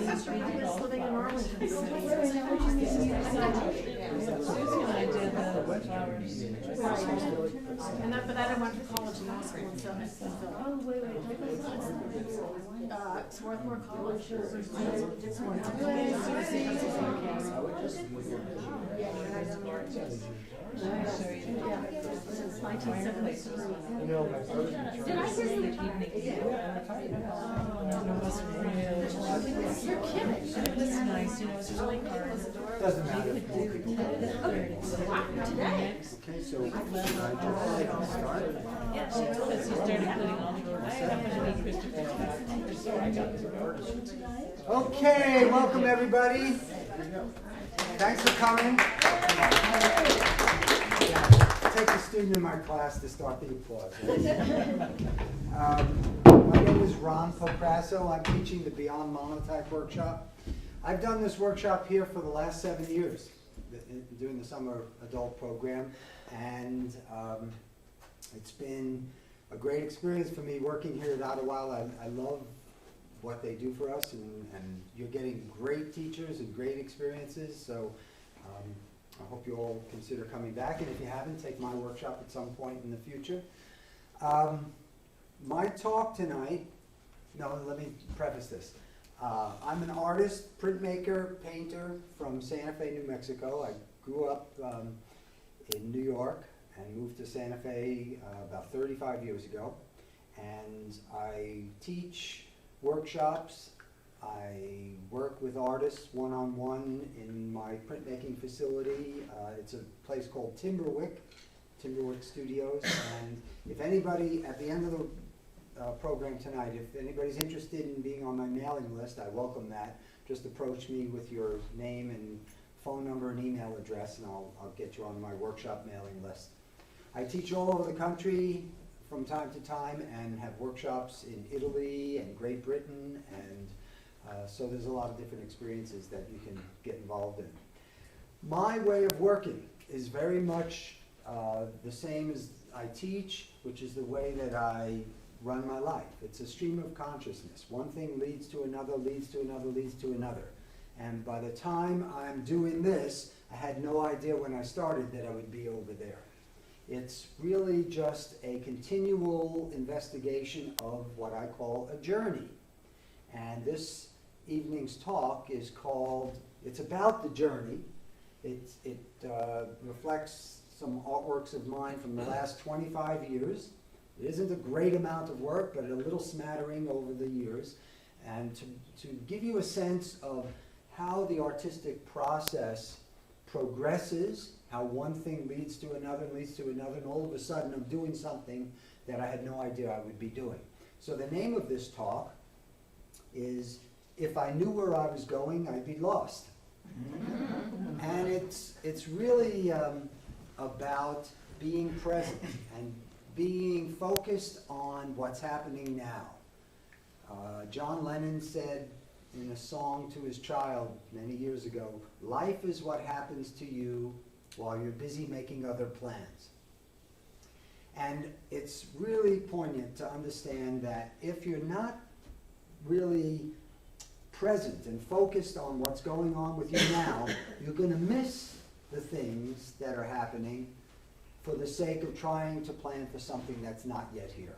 Ancestry. I was living in Arlington. Susan and I did the flowers. But then I went to college and law school in Swarthmore College. Since 1973. Did I hear you? You're kidding. It was nice, you know, it was really hard. Doesn't matter. Today. Okay, so I just start. Yeah, she told us she started putting all the, I happen to be Christopher's so I got to. Okay, welcome everybody. Thanks for coming. Take a student in my class to start the applause. My name is Pokrasso. I'm teaching the Beyond Monotype workshop. I've done this workshop here for the last 7 years, doing the summer adult program, and it's been a great experience for me working here at Ottawa. I love what they do for us, and you're getting great teachers and great experiences, so I hope you all consider coming back, and if you haven't, take my workshop at some point in the future. My talk tonight, let me preface this. I'm an artist, printmaker, painter from Santa Fe, New Mexico. I grew up in New York and moved to Santa Fe about 35 years ago. And I teach workshops. I work with artists one-on-one in my printmaking facility. It's a place called Timberwick Studios. And if anybody, at the end of the program tonight, if anybody's interested in being on my mailing list, I welcome that. Just approach me with your name and phone number and email address, and I'll get you on my workshop mailing list. I teach all over the country from time to time and have workshops in Italy and Great Britain, and so there's a lot of different experiences that you can get involved in. My way of working is very much the same as I teach, which is the way that I run my life. It's a stream of consciousness. One thing leads to another, leads to another, leads to another. And by the time I'm doing this, I had no idea when I started that I would be over there. It's really just a continual investigation of what I call a journey. And this evening's talk is called, it's about the journey. It reflects some artworks of mine from the last 25 years. It isn't a great amount of work, but a little smattering over the years. And to give you a sense of how the artistic process progresses, how one thing leads to another, and all of a sudden I'm doing something that I had no idea I would be doing. So the name of this talk is, If I Knew Where I Was Going, I'd Be Lost. And it's really about being present and being focused on what's happening now. John Lennon said in a song to his child many years ago, life is what happens to you while you're busy making other plans. And it's really poignant to understand that if you're not really present and focused on what's going on with you now, you're going to miss the things that are happening for the sake of trying to plan for something that's not yet here.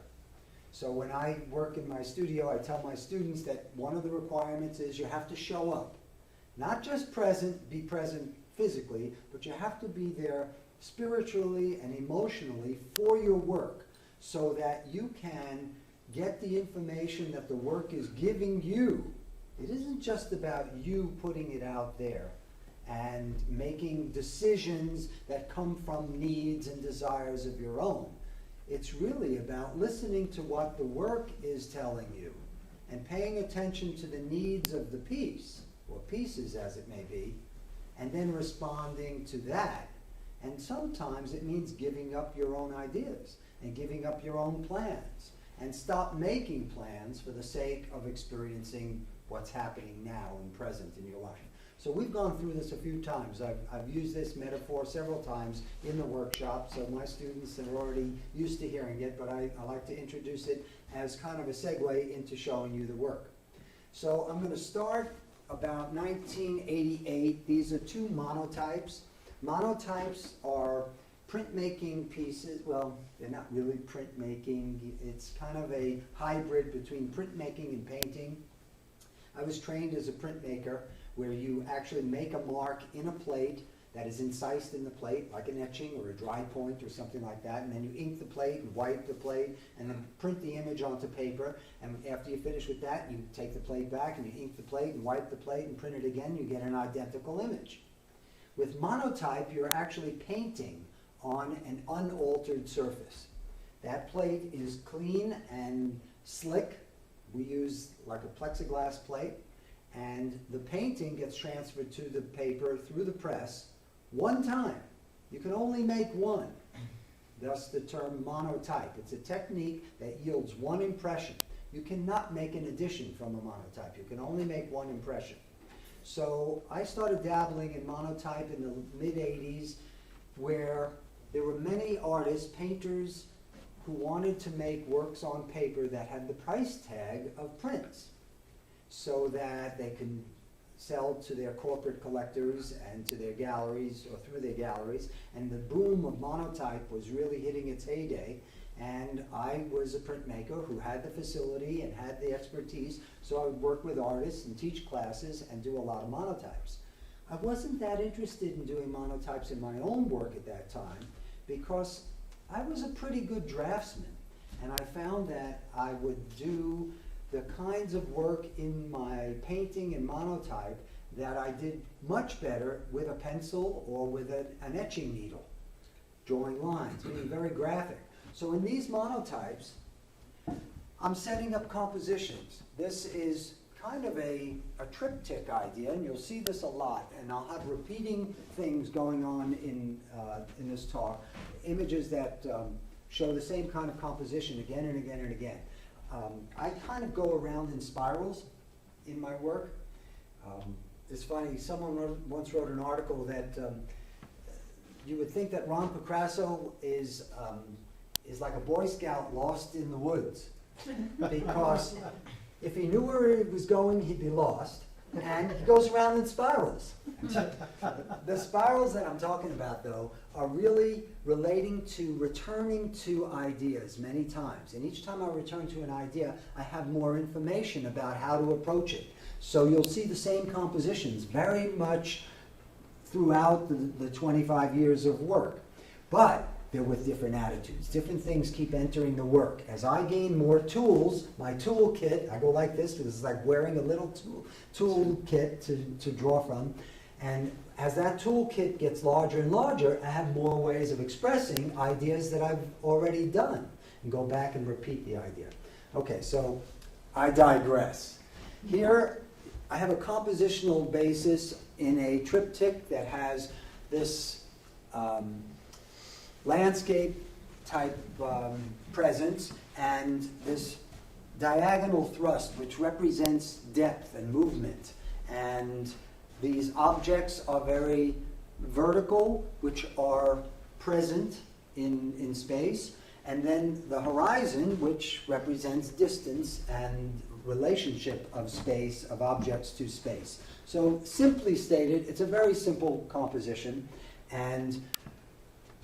So when I work in my studio, I tell my students that one of the requirements is you have to show up. Not just be present physically, but you have to be there spiritually and emotionally for your work so that you can get the information that the work is giving you. It isn't just about you putting it out there and making decisions that come from needs and desires of your own. It's really about listening to what the work is telling you and paying attention to the needs of the piece, or pieces as it may be, and then responding to that. And sometimes it means giving up your own ideas and giving up your own plans and stop making plans for the sake of experiencing what's happening now and present in your life. So we've gone through this a few times. I've used this metaphor several times in the workshop, so my students are already used to hearing it, but I like to introduce it as kind of a segue into showing you the work. So I'm going to start about 1988. These are two monotypes. Monotypes are printmaking pieces. Well, they're not really printmaking. It's kind of a hybrid between printmaking and painting. I was trained as a printmaker where you actually make a mark in a plate that is incised in the plate, like an etching or a dry point or something like that, and then you ink the plate and wipe the plate and then print the image onto paper, and after you finish with that, you take the plate back and you ink the plate and wipe the plate and print it again, you get an identical image. With monotype, you're actually painting on an unaltered surface. That plate is clean and slick. We use like a plexiglass plate, and the painting gets transferred to the paper through the press one time. You can only make one, thus the term monotype. It's a technique that yields one impression. You cannot make an addition from a monotype. You can only make one impression. So I started dabbling in monotype in the mid-'80s, where there were many artists, painters, who wanted to make works on paper that had the price tag of prints, so that they can sell to their corporate collectors and to their galleries or through their galleries. And the boom of monotype was really hitting its heyday. And I was a printmaker who had the facility and had the expertise, so I would work with artists and teach classes and do a lot of monotypes. I wasn't that interested in doing monotypes in my own work at that time because I was a pretty good draftsman, and I found that I would do the kinds of work in my painting and monotype that I did much better with a pencil or with an etching needle, drawing lines, being very graphic. So in these monotypes, I'm setting up compositions. This is kind of a triptych idea, and you'll see this a lot, and I'll have repeating things going on in this talk, images that show the same kind of composition again and again and again. I kind of go around in spirals in my work. It's funny, someone once wrote an article that you would think that Ron Pokrasso is like a Boy Scout lost in the woods, because if he knew where he was going, he'd be lost, and he goes around in spirals. The spirals that I'm talking about, though, are really relating to returning to ideas many times. And each time I return to an idea, I have more information about how to approach it. So you'll see the same compositions very much throughout the 25 years of work. But they're with different attitudes. Different things keep entering the work. As I gain more tools, my toolkit, I go like this because it's like wearing a little toolkit to draw from. And as that toolkit gets larger and larger, I have more ways of expressing ideas that I've already done and go back and repeat the idea. Okay, so I digress. Here, I have a compositional basis in a triptych that has this landscape type presence and this diagonal thrust, which represents depth and movement. And these objects are very vertical, which are present in space. And then the horizon, which represents distance and relationship of space, of objects to space. So simply stated, it's a very simple composition. And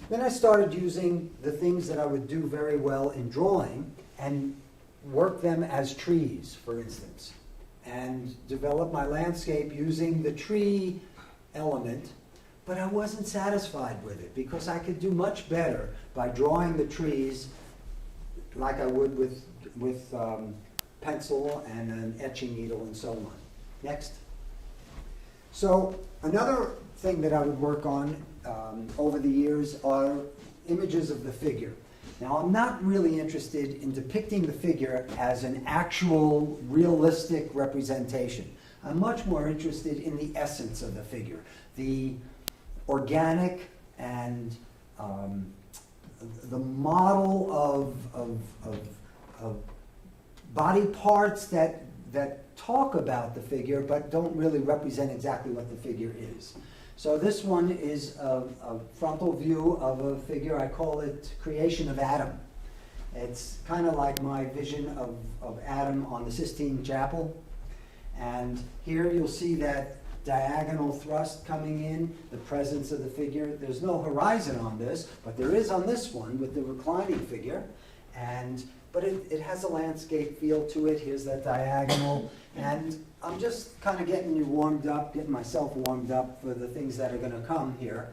then I started using the things that I would do very well in drawing and work them as trees, for instance, and develop my landscape using the tree element. But I wasn't satisfied with it because I could do much better by drawing the trees like I would with pencil and an etching needle and so on. Next. So another thing that I would work on over the years are images of the figure. Now, I'm not really interested in depicting the figure as an actual realistic representation. I'm much more interested in the essence of the figure, the organic and the model of body parts that talk about the figure but don't really represent exactly what the figure is. So this one is a frontal view of a figure. I call it Creation of Adam. It's kind of like my vision of Adam on the Sistine Chapel. And here you'll see that diagonal thrust coming in, the presence of the figure. There's no horizon on this, but there is on this one with the reclining figure. But it has a landscape feel to it. Here's that diagonal. And I'm just kind of getting you warmed up, getting myself warmed up for the things that are going to come here.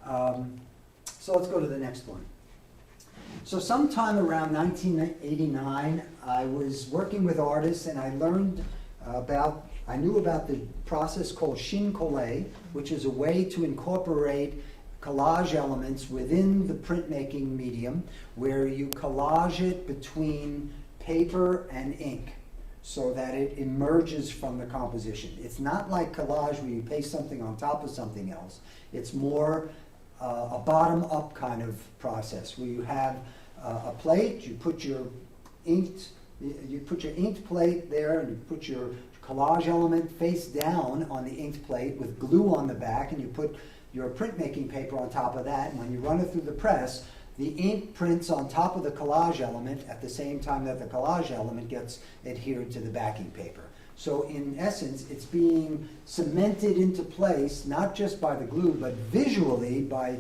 So let's go to the next one. So sometime around 1989, I was working with artists, and I knew about the process called shin-kolle, which is a way to incorporate collage elements within the printmaking medium, where you collage it between paper and ink so that it emerges from the composition. It's not like collage where you paste something on top of something else. It's more a bottom-up kind of process, where you have a plate, you put your inked plate there, and you put your collage element face down on the inked plate with glue on the back, and you put your printmaking paper on top of that, and when you run it through the press, the ink prints on top of the collage element at the same time that the collage element gets adhered to the backing paper. So in essence, it's being cemented into place, not just by the glue, but visually by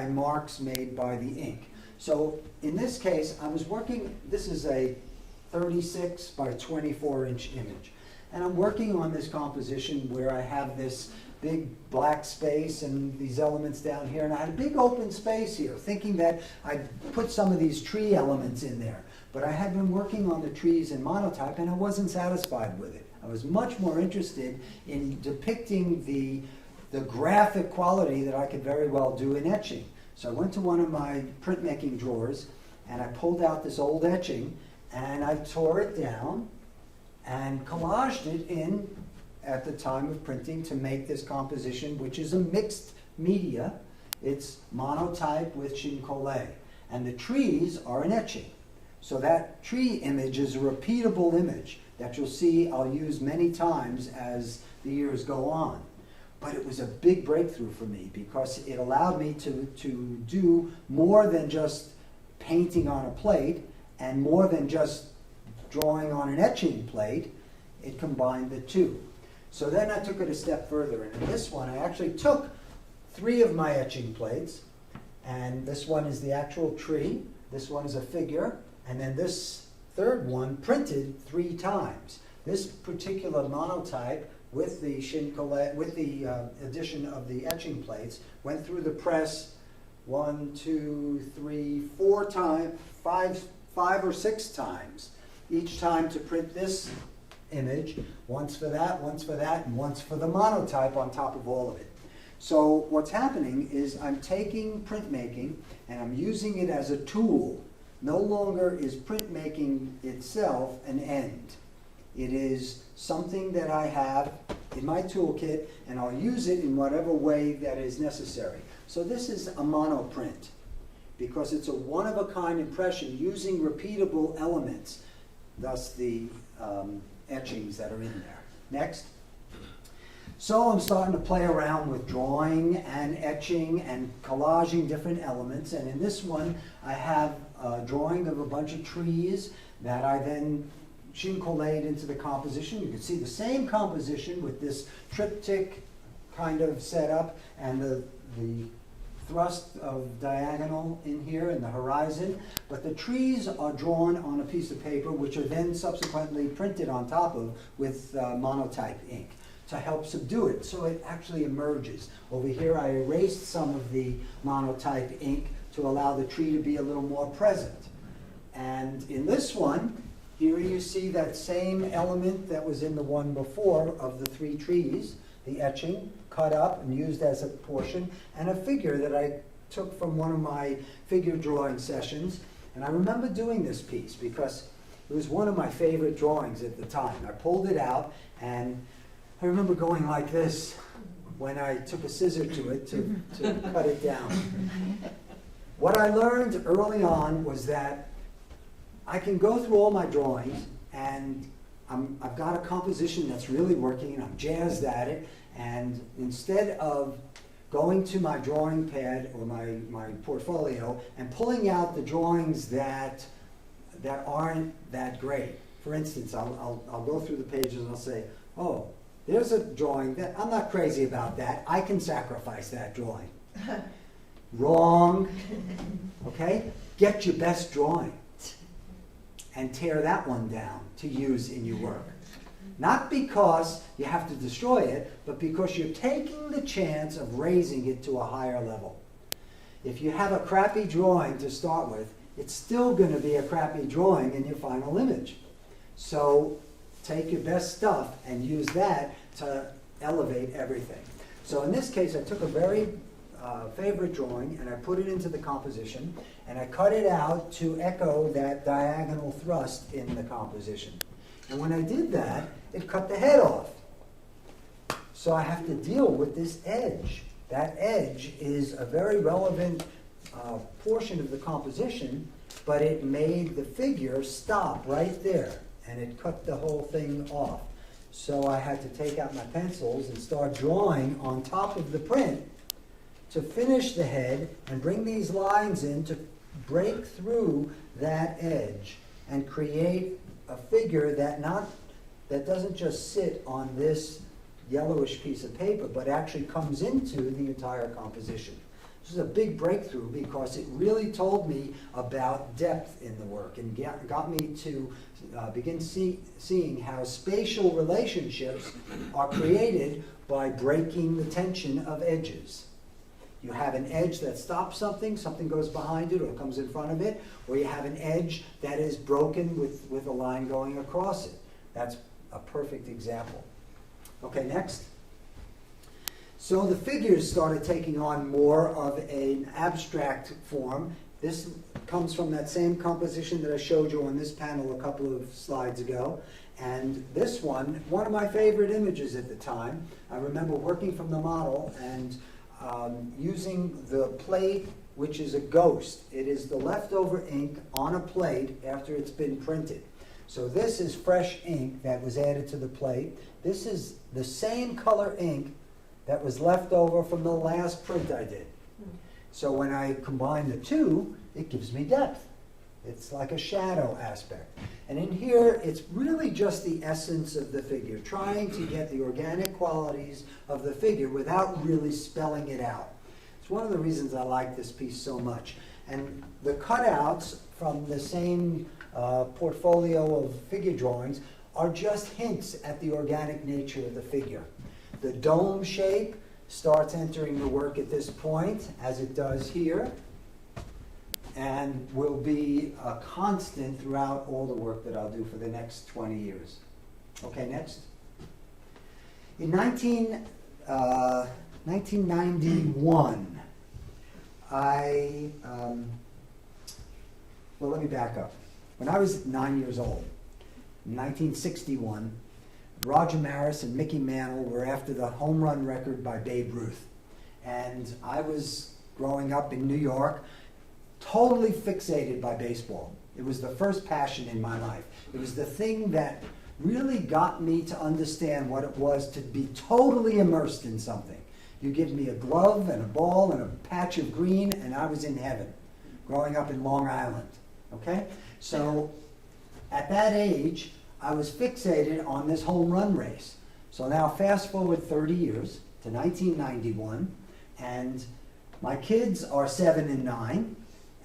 marks made by the ink. So in this case, I was working, this is a 36 by 24 inch image. And I'm working on this composition where I have this big black space and these elements down here, and I had a big open space here, thinking that I'd put some of these tree elements in there. But I had been working on the trees in monotype, and I wasn't satisfied with it. I was much more interested in depicting the graphic quality that I could very well do in etching. So I went to one of my printmaking drawers, and I pulled out this old etching, and I tore it down and collaged it in at the time of printing to make this composition, which is a mixed media. It's monotype with shin-kolle. And the trees are an etching. So that tree image is a repeatable image that you'll see I'll use many times as the years go on. But it was a big breakthrough for me because it allowed me to do more than just painting on a plate and more than just drawing on an etching plate. It combined the two. So then I took it a step further, and in this one I actually took 3 of my etching plates, and this one is the actual tree, this one is a figure, and then this third one printed 3 times. This particular monotype with the shin-kolle, with the addition of the etching plates, went through the press 1, 2, 3, 4 times, 5 or 6 times, each time to print this image, once for that, and once for the monotype on top of all of it. So what's happening is I'm taking printmaking and I'm using it as a tool. No longer is printmaking itself an end. It is something that I have in my toolkit, and I'll use it in whatever way that is necessary. So this is a monoprint because it's a one-of-a-kind impression using repeatable elements, thus the etchings that are in there. Next. So I'm starting to play around with drawing and etching and collaging different elements, and in this one I have a drawing of a bunch of trees that I then shin-kolle'd into the composition. You can see the same composition with this triptych kind of setup and the thrust of diagonal in here and the horizon, but the trees are drawn on a piece of paper which are then subsequently printed on top of with monotype ink to help subdue it so it actually emerges. Over here I erased some of the monotype ink to allow the tree to be a little more present. And in this one, here you see that same element that was in the one before of the 3 trees, the etching, cut up and used as a portion, and a figure that I took from one of my figure drawing sessions. And I remember doing this piece because it was one of my favorite drawings at the time. I pulled it out, and I remember going like this when I took a scissor to it to cut it down. What I learned early on was that I can go through all my drawings, and I've got a composition that's really working, and I'm jazzed at it, and instead of going to my drawing pad or my portfolio and pulling out the drawings that aren't that great. for instance, I'll go through the pages and I'll say, oh, there's a drawing that, I'm not crazy about that. I can sacrifice that drawing. Wrong. Okay? Get your best drawing and tear that one down to use in your work. Not because you have to destroy it, but because you're taking the chance of raising it to a higher level. If you have a crappy drawing to start with, it's still going to be a crappy drawing in your final image. So take your best stuff and use that to elevate everything. So in this case, I took a very favorite drawing and I put it into the composition and I cut it out to echo that diagonal thrust in the composition. And when I did that, it cut the head off. So I have to deal with this edge. That edge is a very relevant portion of the composition, but it made the figure stop right there, and it cut the whole thing off. So I had to take out my pencils and start drawing on top of the print to finish the head and bring these lines in to break through that edge and create a figure that doesn't just sit on this yellowish piece of paper, but actually comes into the entire composition. This is a big breakthrough because it really told me about depth in the work and got me to begin seeing how spatial relationships are created by breaking the tension of edges. You have an edge that stops something, something goes behind it or comes in front of it, or you have an edge that is broken with a line going across it. That's a perfect example. Okay, next. So the figures started taking on more of an abstract form. This comes from that same composition that I showed you on this panel a couple of slides ago. And this one of my favorite images at the time. I remember working from the model and using the plate, which is a ghost. It is the leftover ink on a plate after it's been printed. So this is fresh ink that was added to the plate. This is the same color ink that was left over from the last print I did. So when I combine the two, it gives me depth. It's like a shadow aspect. And in here, it's really just the essence of the figure, trying to get the organic qualities of the figure without really spelling it out. It's one of the reasons I like this piece so much. And the cutouts from the same portfolio of figure drawings are just hints at the organic nature of the figure. The dome shape starts entering the work at this point, as it does here, and will be a constant throughout all the work that I'll do for the next 20 years. Okay, next. In 1991, well, let me back up. When I was 9 years old, in 1961, Roger Maris and Mickey Mantle were after the home run record by Babe Ruth. And I was growing up in New York, totally fixated by baseball. It was the first passion in my life. It was the thing that really got me to understand what it was to be totally immersed in something. You give me a glove and a ball and a patch of green, and I was in heaven, growing up in Long Island. Okay? So at that age, I was fixated on this home run race. So now fast forward 30 years to 1991, and my kids are 7 and 9,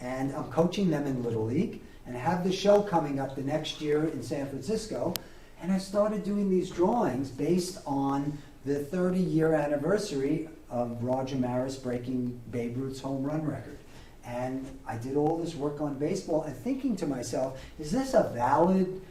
and I'm coaching them in Little League, and I have the show coming up the next year in San Francisco, and I started doing these drawings based on the 30-year anniversary of Roger Maris breaking Babe Ruth's home run record. And I did all this work on baseball and thinking to myself, is this a valid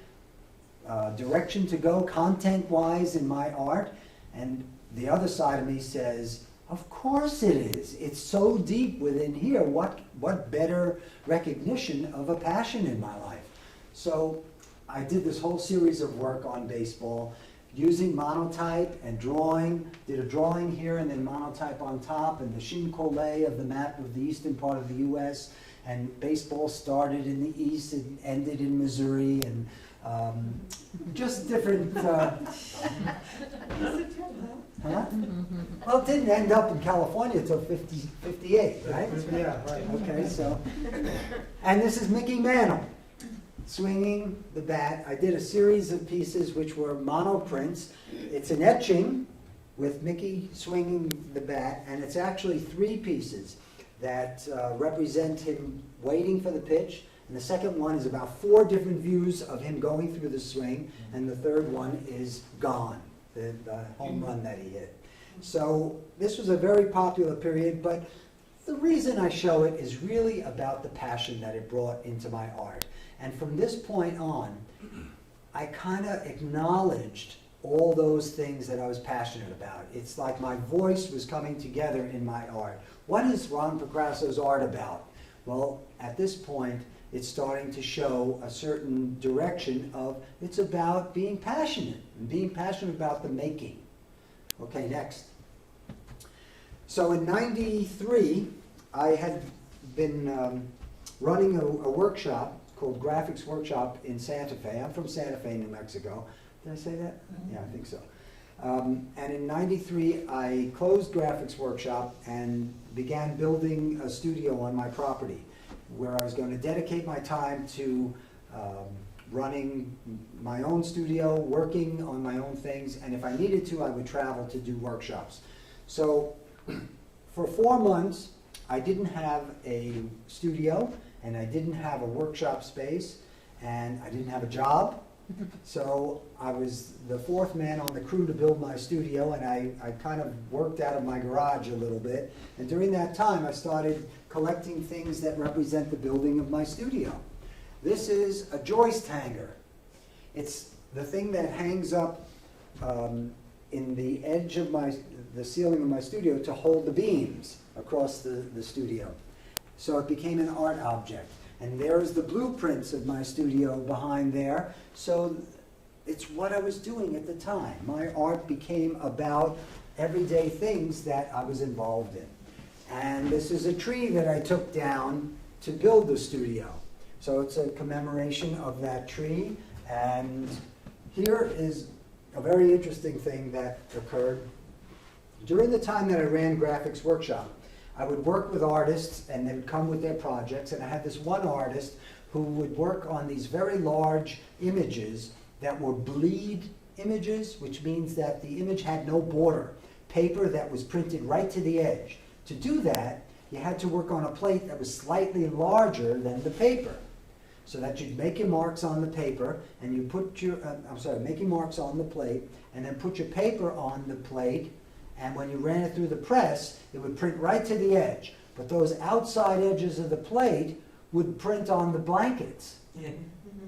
direction to go content-wise in my art? And the other side of me says, of course it is. It's so deep within here. What better recognition of a passion in my life? So I did this whole series of work on baseball using monotype and drawing. Did a drawing here and then monotype on top, and the Chine-Collet of the map of the eastern part of the U.S. And baseball started in the east and ended in Missouri, and just different. Huh? Well, it didn't end up in California until 58, right? Yeah, right. Okay, so. And this is Mickey Mantle. swinging the bat. I did a series of pieces which were monoprints. It's an etching with Mickey swinging the bat, and it's actually 3 pieces that represent him waiting for the pitch. And the second one is about 4 different views of him going through the swing, and the third one is gone, the home run that he hit. So this was a very popular period, but the reason I show it is really about the passion that it brought into my art. And from this point on, I kind of acknowledged all those things that I was passionate about. It's like my voice was coming together in my art. What is Ron Prokrasso's art about? Well, at this point, it's starting to show a certain direction of it's about being passionate and being passionate about the making. Okay, next. So in '93, I had been running a workshop called Graphics Workshop in Santa Fe. I'm from Santa Fe, New Mexico. Did I say that? Yeah, I think so. And in '93, I closed Graphics Workshop and began building a studio on my property where I was going to dedicate my time to running my own studio, working on my own things, and if I needed to, I would travel to do workshops. So for 4 months, I didn't have a studio, and I didn't have a workshop space, and I didn't have a job. So I was the 4th man on the crew to build my studio, and I kind of worked out of my garage a little bit. And during that time, I started collecting things that represent the building of my studio. This is a joist hanger. It's the thing that hangs up in the edge of the ceiling of my studio to hold the beams across the studio. So it became an art object. And there's the blueprints of my studio behind there. So it's what I was doing at the time. My art became about everyday things that I was involved in. And this is a tree that I took down to build the studio. So it's a commemoration of that tree. And here is a very interesting thing that occurred. During the time that I ran Graphics Workshop, I would work with artists, and they would come with their projects, and I had this one artist who would work on these very large images that were bleed images, which means that the image had no border, paper that was printed right to the edge. To do that, you had to work on a plate that was slightly larger than the paper, so that you'd make your marks on the paper, and you put your, make your marks on the plate, and then put your paper on the plate, and when you ran it through the press, it would print right to the edge. But those outside edges of the plate would print on the blankets. Yeah.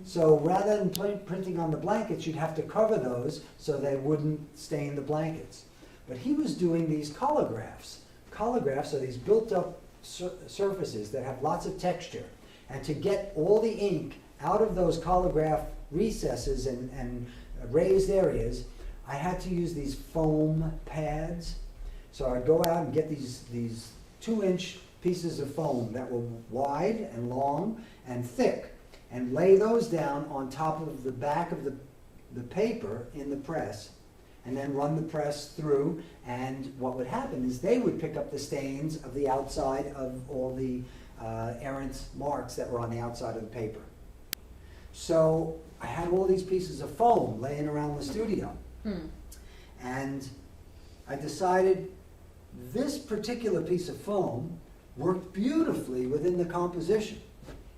So rather than printing on the blankets, you'd have to cover those so they wouldn't stain the blankets. But he was doing these collographs. Collographs are these built-up surfaces that have lots of texture. And to get all the ink out of those collograph recesses and raised areas, I had to use these foam pads. So I'd go out and get these 2-inch pieces of foam that were wide and long and thick, and lay those down on top of the back of the paper in the press, and then run the press through. And what would happen is they would pick up the stains of the outside of all the errant marks that were on the outside of the paper. So I had all these pieces of foam laying around the studio. And I decided this particular piece of foam worked beautifully within the composition.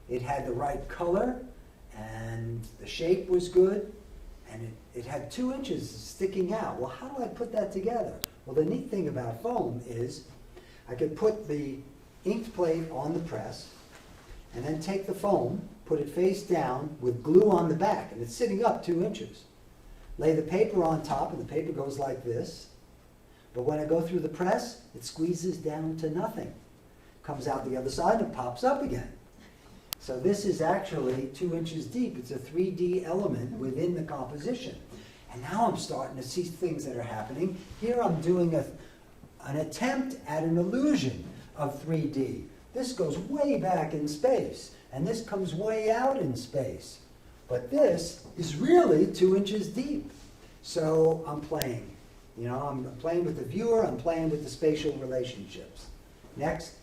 It had the right color, and the shape was good, and it had 2 inches sticking out. Well, how do I put that together? Well, the neat thing about foam is I could put the inked plate on the press, and then take the foam, put it face down with glue on the back, and it's sitting up 2 inches. Lay the paper on top, and the paper goes like this. But when I go through the press, it squeezes down to nothing. Comes out the other side and pops up again. So this is actually 2 inches deep. It's a 3D element within the composition. And now I'm starting to see things that are happening. Here I'm doing an attempt at an illusion of 3D. This goes way back in space, and this comes way out in space. But this is really 2 inches deep. So I'm playing. You know, I'm playing with the viewer, I'm playing with the spatial relationships. Next.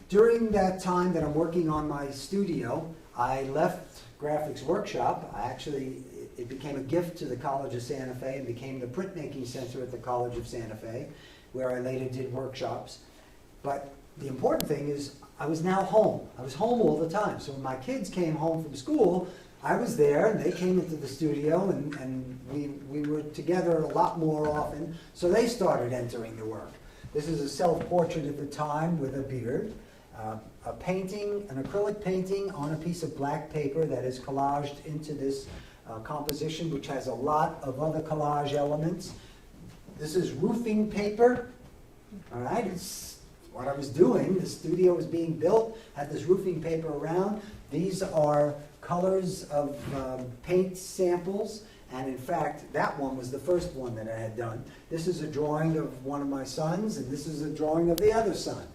During that time that I'm working on my studio, I left graphics workshop. It became a gift to the College of Santa Fe and became the Printmaking Center at the College of Santa Fe, where I later did workshops. But the important thing is I was now home. I was home all the time. So when my kids came home from school, I was there, and they came into the studio, and we were together a lot more often, so they started entering the work. This is a self-portrait at the time with a beard, a painting, an acrylic painting on a piece of black paper that is collaged into this composition, which has a lot of other collage elements. This is roofing paper, all right? It's what I was doing. The studio was being built, had this roofing paper around. These are colors of paint samples, and in fact, that one was the first one that I had done. This is a drawing of one of my sons, and this is a drawing of the other son.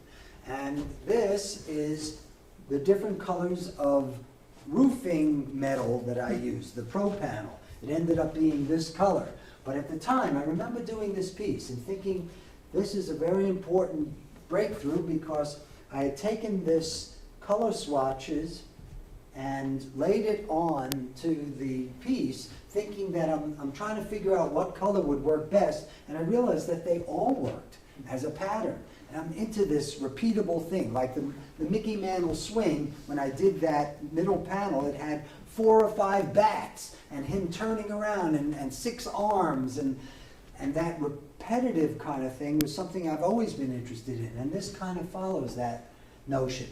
And this is the different colors of roofing metal that I used, the Pro Panel. It ended up being this color. But at the time, I remember doing this piece and thinking, this is a very important breakthrough, because I had taken this color swatches and laid it on to the piece, thinking that I'm trying to figure out what color would work best, and I realized that they all worked as a pattern. And I'm into this repeatable thing, like the Mickey Mantle swing. When I did that middle panel, it had 4 or 5 bats, and him turning around, and 6 arms, and that repetitive kind of thing was something I've always been interested in, and this kind of follows that notion.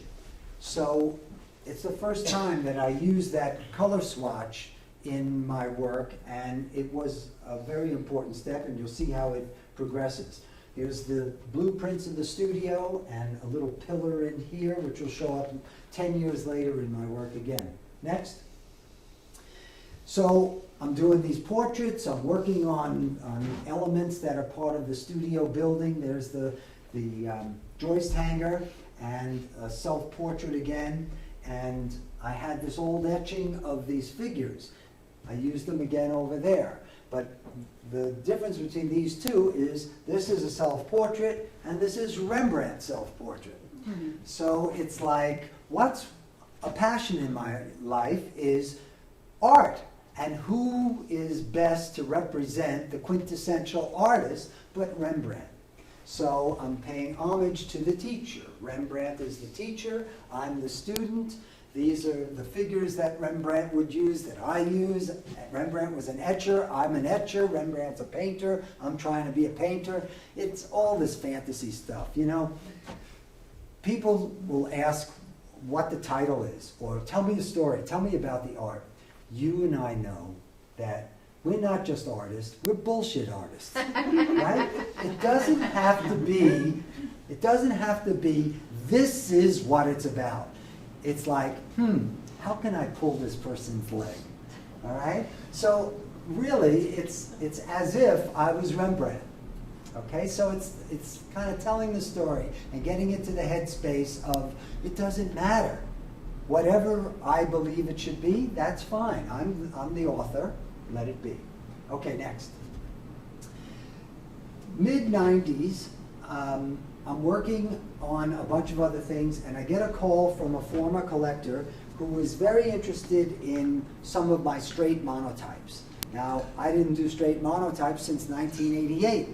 So it's the first time that I used that color swatch in my work, and it was a very important step, and you'll see how it progresses. Here's the blueprints of the studio and a little pillar in here, which will show up 10 years later in my work again. Next. So I'm doing these portraits. I'm working on elements that are part of the studio building. There's the joist hanger and a self-portrait again. And I had this old etching of these figures. I used them again over there. But the difference between these two is this is a self-portrait and this is Rembrandt's self-portrait. Mm-hmm. So it's like, what's a passion in my life is art. And who is best to represent the quintessential artist but Rembrandt? So I'm paying homage to the teacher. Rembrandt is the teacher, I'm the student. These are the figures that Rembrandt would use, that I use. Rembrandt was an etcher, I'm an etcher. Rembrandt's a painter, I'm trying to be a painter. It's all this fantasy stuff, you know. People will ask what the title is, or tell me a story, tell me about the art. You and I know that we're not just artists, we're bullshit artists, right? It doesn't have to be, this is what it's about. It's like, how can I pull this person's leg, all right? So really, it's as if I was Rembrandt, okay? So it's kind of telling the story and getting into the headspace of, it doesn't matter. Whatever I believe it should be, that's fine. I'm the author, let it be. Okay, next. Mid-90s, I'm working on a bunch of other things, and I get a call from a former collector who was very interested in some of my straight monotypes. Now, I didn't do straight monotypes since 1988.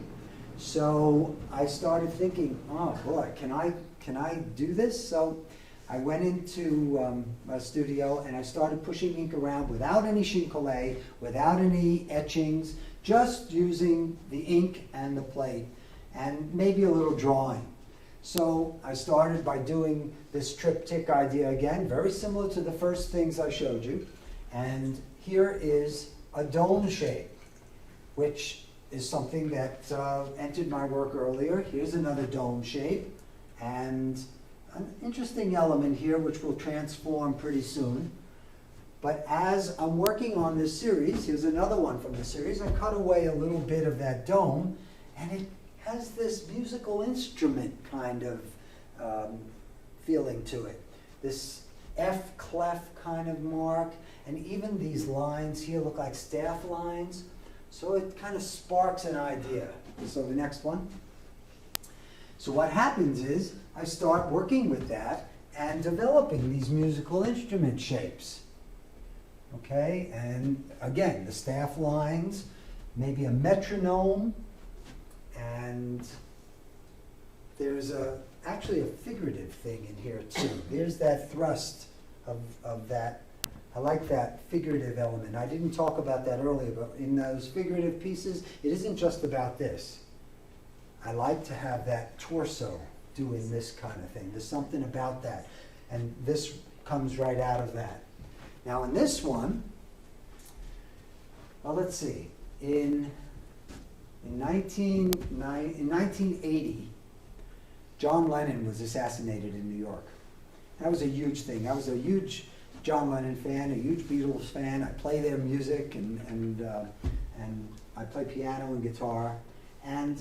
So I started thinking, oh boy, can I do this? So I went into my studio and I started pushing ink around without any chincolet, without any etchings, just using the ink and the plate and maybe a little drawing. So I started by doing this triptych idea again, very similar to the first things I showed you. And here is a dome shape, which is something that entered my work earlier. Here's another dome shape, and an interesting element here which will transform pretty soon. But as I'm working on this series, here's another one from the series, I cut away a little bit of that dome, and it has this musical instrument kind of feeling to it. This F clef kind of mark, and even these lines here look like staff lines. So it kind of sparks an idea. So the next one. So what happens is I start working with that, and developing these musical instrument shapes. Okay, and again, the staff lines, maybe a metronome, and there's actually a figurative thing in here too. There's that thrust of that. I like that figurative element. I didn't talk about that earlier, but in those figurative pieces, it isn't just about this. I like to have that torso doing this kind of thing. There's something about that. And this comes right out of that. Now in this one, well, let's see. In 1980, John Lennon was assassinated in New York. That was a huge thing. I was a huge John Lennon fan, a huge Beatles fan. I play their music and I play piano and guitar. And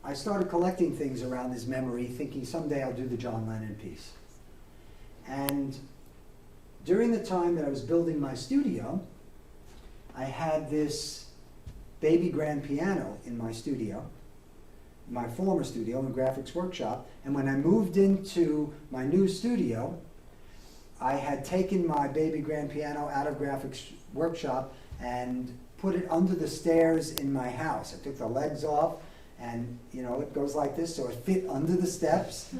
I started collecting things around his memory, thinking someday I'll do the John Lennon piece. And during the time that I was building my studio, I had this baby grand piano in my studio, my former studio in graphics workshop. And when I moved into my new studio, I had taken my baby grand piano out of graphics workshop and put it under the stairs in my house. I took the legs off, and it goes like this, so it fit under the steps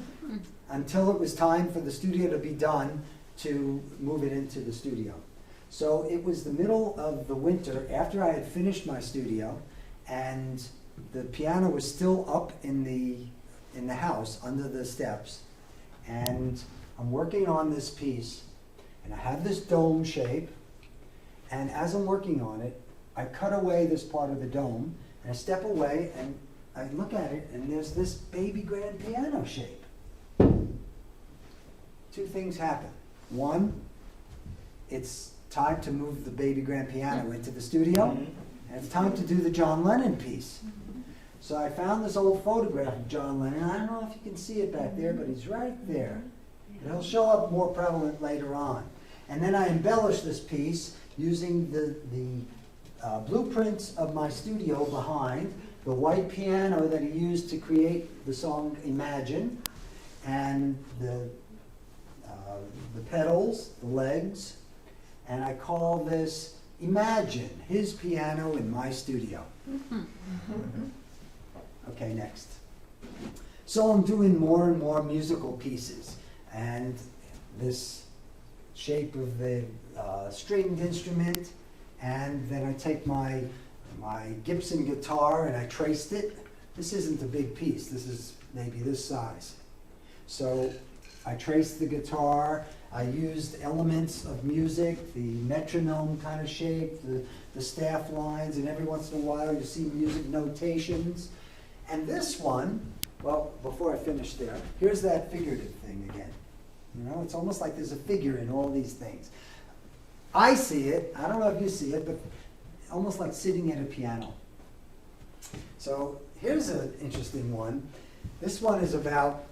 until it was time for the studio to be done to move it into the studio. So it was the middle of the winter after I had finished my studio, and the piano was still up in the house under the steps, and I'm working on this piece, and I have this dome shape, and as I'm working on it, I cut away this part of the dome, and I step away, and I look at it, and there's this baby grand piano shape. Two things happen. One, it's time to move the baby grand piano into the studio, and it's time to do the John Lennon piece. So I found this old photograph of John Lennon. I don't know if you can see it back there, but he's right there. It'll show up more prevalent later on. And then I embellished this piece using the blueprints of my studio behind, the white piano that he used to create the song Imagine, and the pedals, the legs, and I call this Imagine, his piano in my studio. Okay, next. So I'm doing more and more musical pieces, and this shape of the stringed instrument, and then I take my Gibson guitar and I traced it. This isn't a big piece, this is maybe this size. So I traced the guitar, I used elements of music, the metronome kind of shape, the staff lines, and every once in a while you see music notations. And this one, well, before I finish there, here's that figurative thing again. It's almost like there's a figure in all these things. I see it, I don't know if you see it, but almost like sitting at a piano. So here's an interesting one. This one is about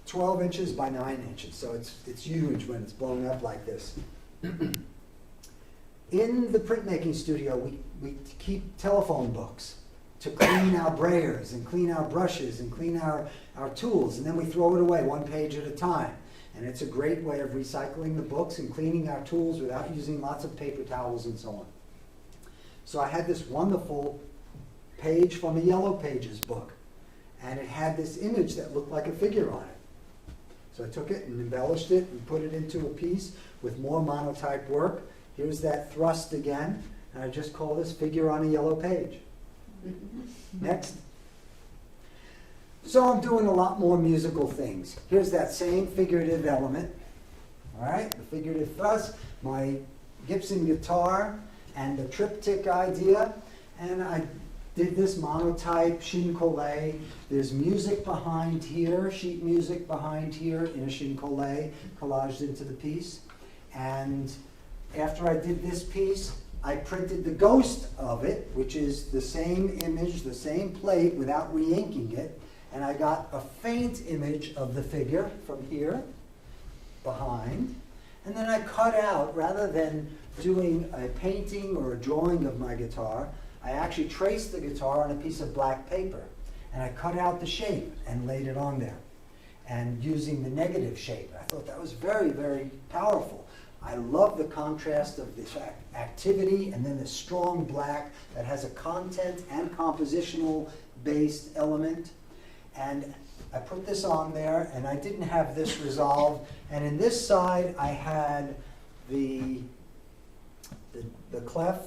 12 inches by 9 inches, so it's huge when it's blown up like this. In the printmaking studio, we keep telephone books to clean our brayers and clean our brushes and clean our tools, and then we throw it away one page at a time. And it's a great way of recycling the books and cleaning our tools without using lots of paper towels and so on. So I had this wonderful page from a Yellow Pages book, and it had this image that looked like a figure on it. So I took it and embellished it and put it into a piece with more monotype work. Here's that thrust again, and I just call this Figure on a Yellow Page. Next. So I'm doing a lot more musical things. Here's that same figurative element. All right, the figurative thrust, my Gibson guitar, and the triptych idea. And I did this monotype chincolle. There's music behind here, sheet music behind here in a chincolle, collaged into the piece. And after I did this piece, I printed the ghost of it, which is the same image, the same plate without re-inking it. And I got a faint image of the figure from here, behind. And then I cut out, rather than doing a painting or a drawing of my guitar, I actually traced the guitar on a piece of black paper. And I cut out the shape and laid it on there. and using the negative shape. I thought that was very, very powerful. I love the contrast of this activity and then the strong black that has a content and compositional based element. And I put this on there, and I didn't have this resolved. And in this side, I had the clef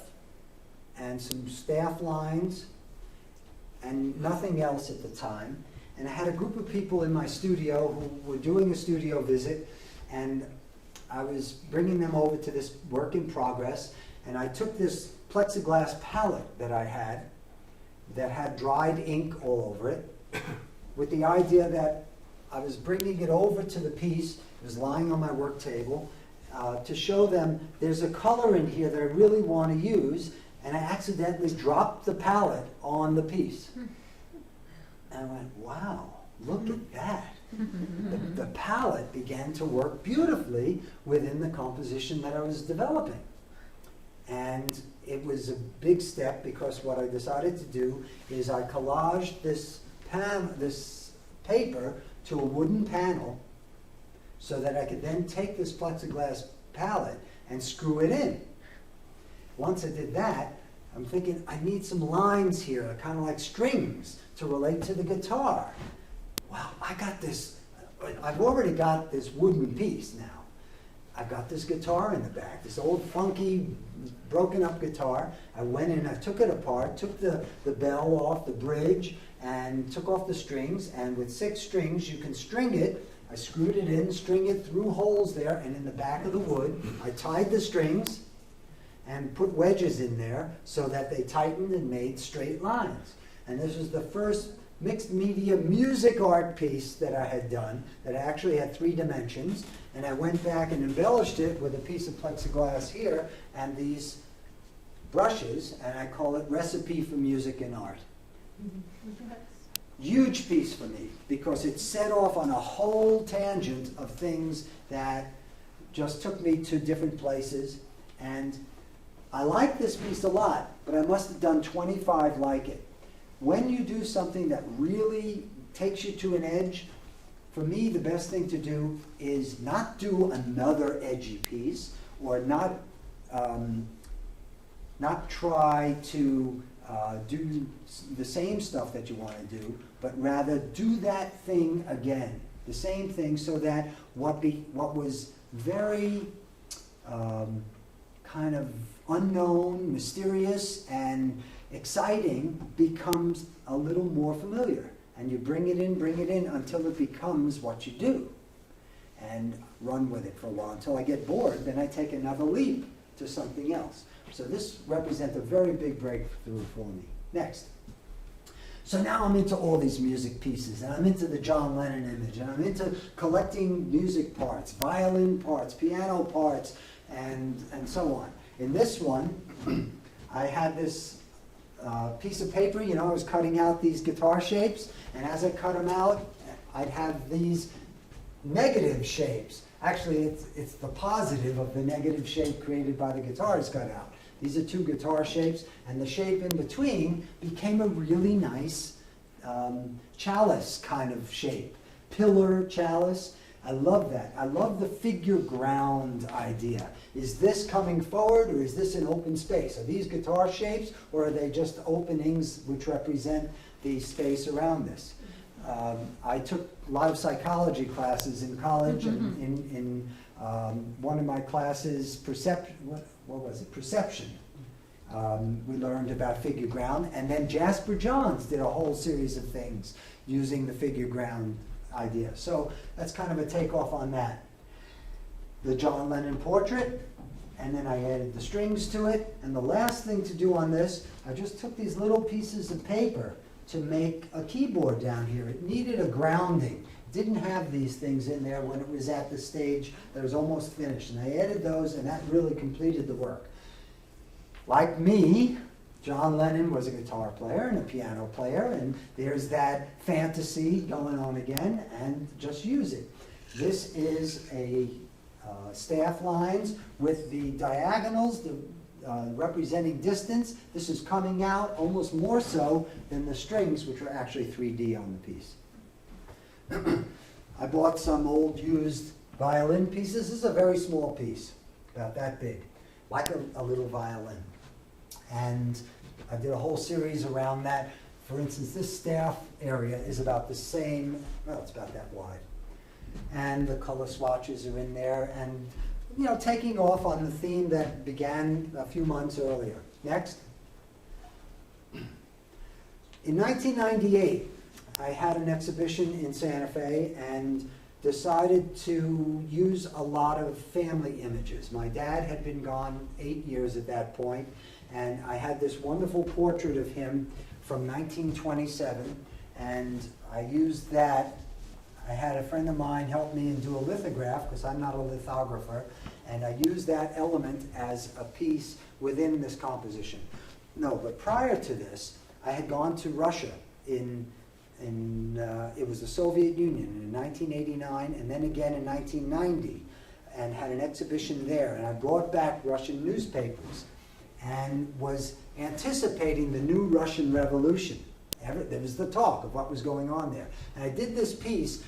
and some staff lines and nothing else at the time. And I had a group of people in my studio who were doing a studio visit, and I was bringing them over to this work in progress, and I took this plexiglass palette that I had that had dried ink all over it, with the idea that I was bringing it over to the piece. It was lying on my work table to show them there's a color in here that I really want to use, and I accidentally dropped the palette on the piece. And I went, wow, look at that. The palette began to work beautifully within the composition that I was developing. And it was a big step, because what I decided to do is I collaged this paper to a wooden panel so that I could then take this plexiglass palette and screw it in. Once I did that, I'm thinking I need some lines here, kind of like strings, to relate to the guitar. Wow, I got this, I've already got this wooden piece now. I've got this guitar in the back, this old funky, broken up guitar. I went in, I took it apart, took the bell off the bridge, and took off the strings, and with 6 strings you can string it. I screwed it in, string it through holes there, and in the back of the wood, I tied the strings and put wedges in there so that they tightened and made straight lines. And this was the first mixed media music art piece that I had done that actually had 3 dimensions, and I went back and embellished it with a piece of plexiglass here and these brushes, and I call it Recipe for Music and Art. Huge piece for me, because it set off on a whole tangent of things that just took me to different places. And I like this piece a lot, but I must have done 25 like it. When you do something that really takes you to an edge, for me the best thing to do is not do another edgy piece, or not try to do the same stuff that you want to do, but rather do that thing again, the same thing, so that what was very kind of unknown, mysterious, and exciting becomes a little more familiar. And you bring it in until it becomes what you do, and run with it for a while until I get bored. Then I take another leap to something else. So this represents a very big breakthrough for me. Next. So now I'm into all these music pieces, and I'm into the John Lennon image, and I'm into collecting music parts, violin parts, piano parts, and so on. In this one, I had this piece of paper, I was cutting out these guitar shapes, and as I cut them out, I'd have these negative shapes. Actually, it's the positive of the negative shape created by the guitars cut out. These are 2 guitar shapes, and the shape in between became a really nice chalice kind of shape. Pillar chalice. I love that. I love the figure ground idea. Is this coming forward, or is this an open space? Are these guitar shapes, or are they just openings which represent the space around this? I took a lot of psychology classes in college, and in one of my classes, Perception. We learned about figure ground, and then Jasper Johns did a whole series of things using the figure ground idea. So that's kind of a takeoff on that. The John Lennon portrait, and then I added the strings to it. And the last thing to do on this, I just took these little pieces of paper to make a keyboard down here. It needed a grounding. It didn't have these things in there when it was at the stage that was almost finished. And I added those, and that really completed the work. Like me, John Lennon was a guitar player and a piano player, and there's that fantasy going on again, and just use it. This is a staff lines with the diagonals representing distance. This is coming out almost more so than the strings, which are actually 3D on the piece. I bought some old used violin pieces. This is a very small piece, about that big, like a little violin. And I did a whole series around that. For instance, this staff area is about the same, well, it's about that wide. And the color swatches are in there, and you know, taking off on the theme that began a few months earlier. Next. In 1998, I had an exhibition in Santa Fe and decided to use a lot of family images. My dad had been gone 8 years at that point, and I had this wonderful portrait of him from 1927, and I used that. I had a friend of mine help me and do a lithograph, because I'm not a lithographer, and I used that element as a piece within this composition. No, but prior to this, I had gone to Russia it was the Soviet Union in 1989, and then again in 1990, and had an exhibition there. And I brought back Russian newspapers and was anticipating the new Russian Revolution. There was the talk of what was going on there. And I did this piece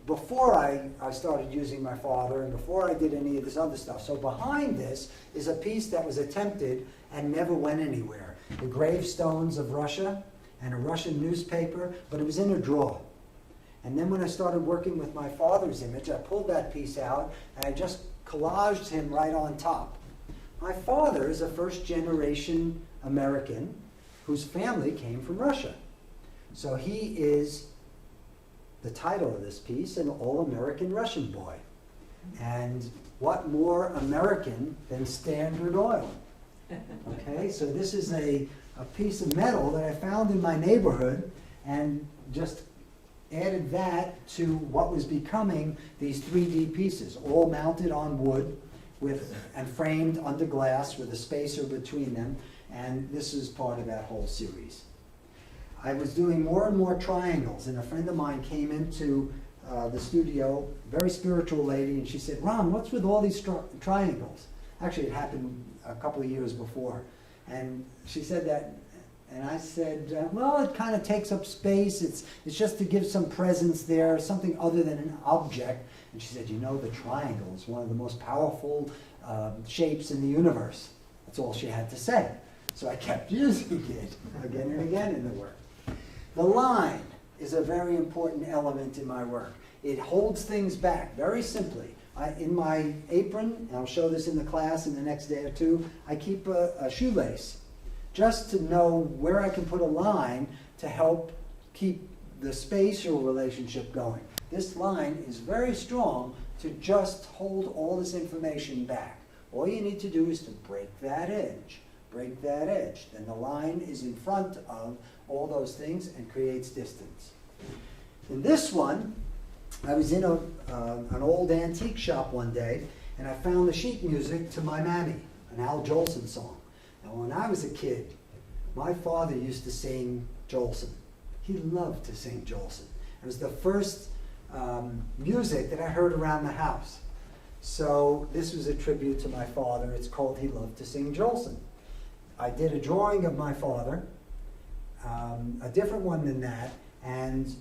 before I started using my father and before I did any of this other stuff. So behind this is a piece that was attempted and never went anywhere. The gravestones of Russia and a Russian newspaper, but it was in a drawer. And then when I started working with my father's image, I pulled that piece out and I just collaged him right on top. My father is a first-generation American whose family came from Russia. So he is the title of this piece, an all-American Russian boy. And what more American than Standard Oil? Okay, so this is a piece of metal that I found in my neighborhood and just added that to what was becoming these 3D pieces, all mounted on wood and framed under glass with a spacer between them. And this is part of that whole series. I was doing more and more triangles, and a friend of mine came into the studio, very spiritual lady, and she said, "Ron, what's with all these triangles?" Actually, it happened a couple of years before. And she said that, and I said, well, it kind of takes up space. It's just to give some presence there, something other than an object. And she said, you know, the triangle is one of the most powerful shapes in the universe. That's all she had to say. So I kept using it again and again in the work. The line is a very important element in my work. It holds things back very simply. In my apron, and I'll show this in the class in the next day or two, I keep a shoelace just to know where I can put a line to help keep the spatial relationship going. This line is very strong to just hold all this information back. All you need to do is to break that edge. Break that edge. Then the line is in front of all those things and creates distance. In this one, I was in an old antique shop one day, and I found the sheet music to My Mammy, an Al Jolson song. Now, when I was a kid, my father used to sing Jolson. He loved to sing Jolson. It was the first music that I heard around the house. So this was a tribute to my father. It's called He Loved to Sing Jolson. I did a drawing of my father, a different one than that, and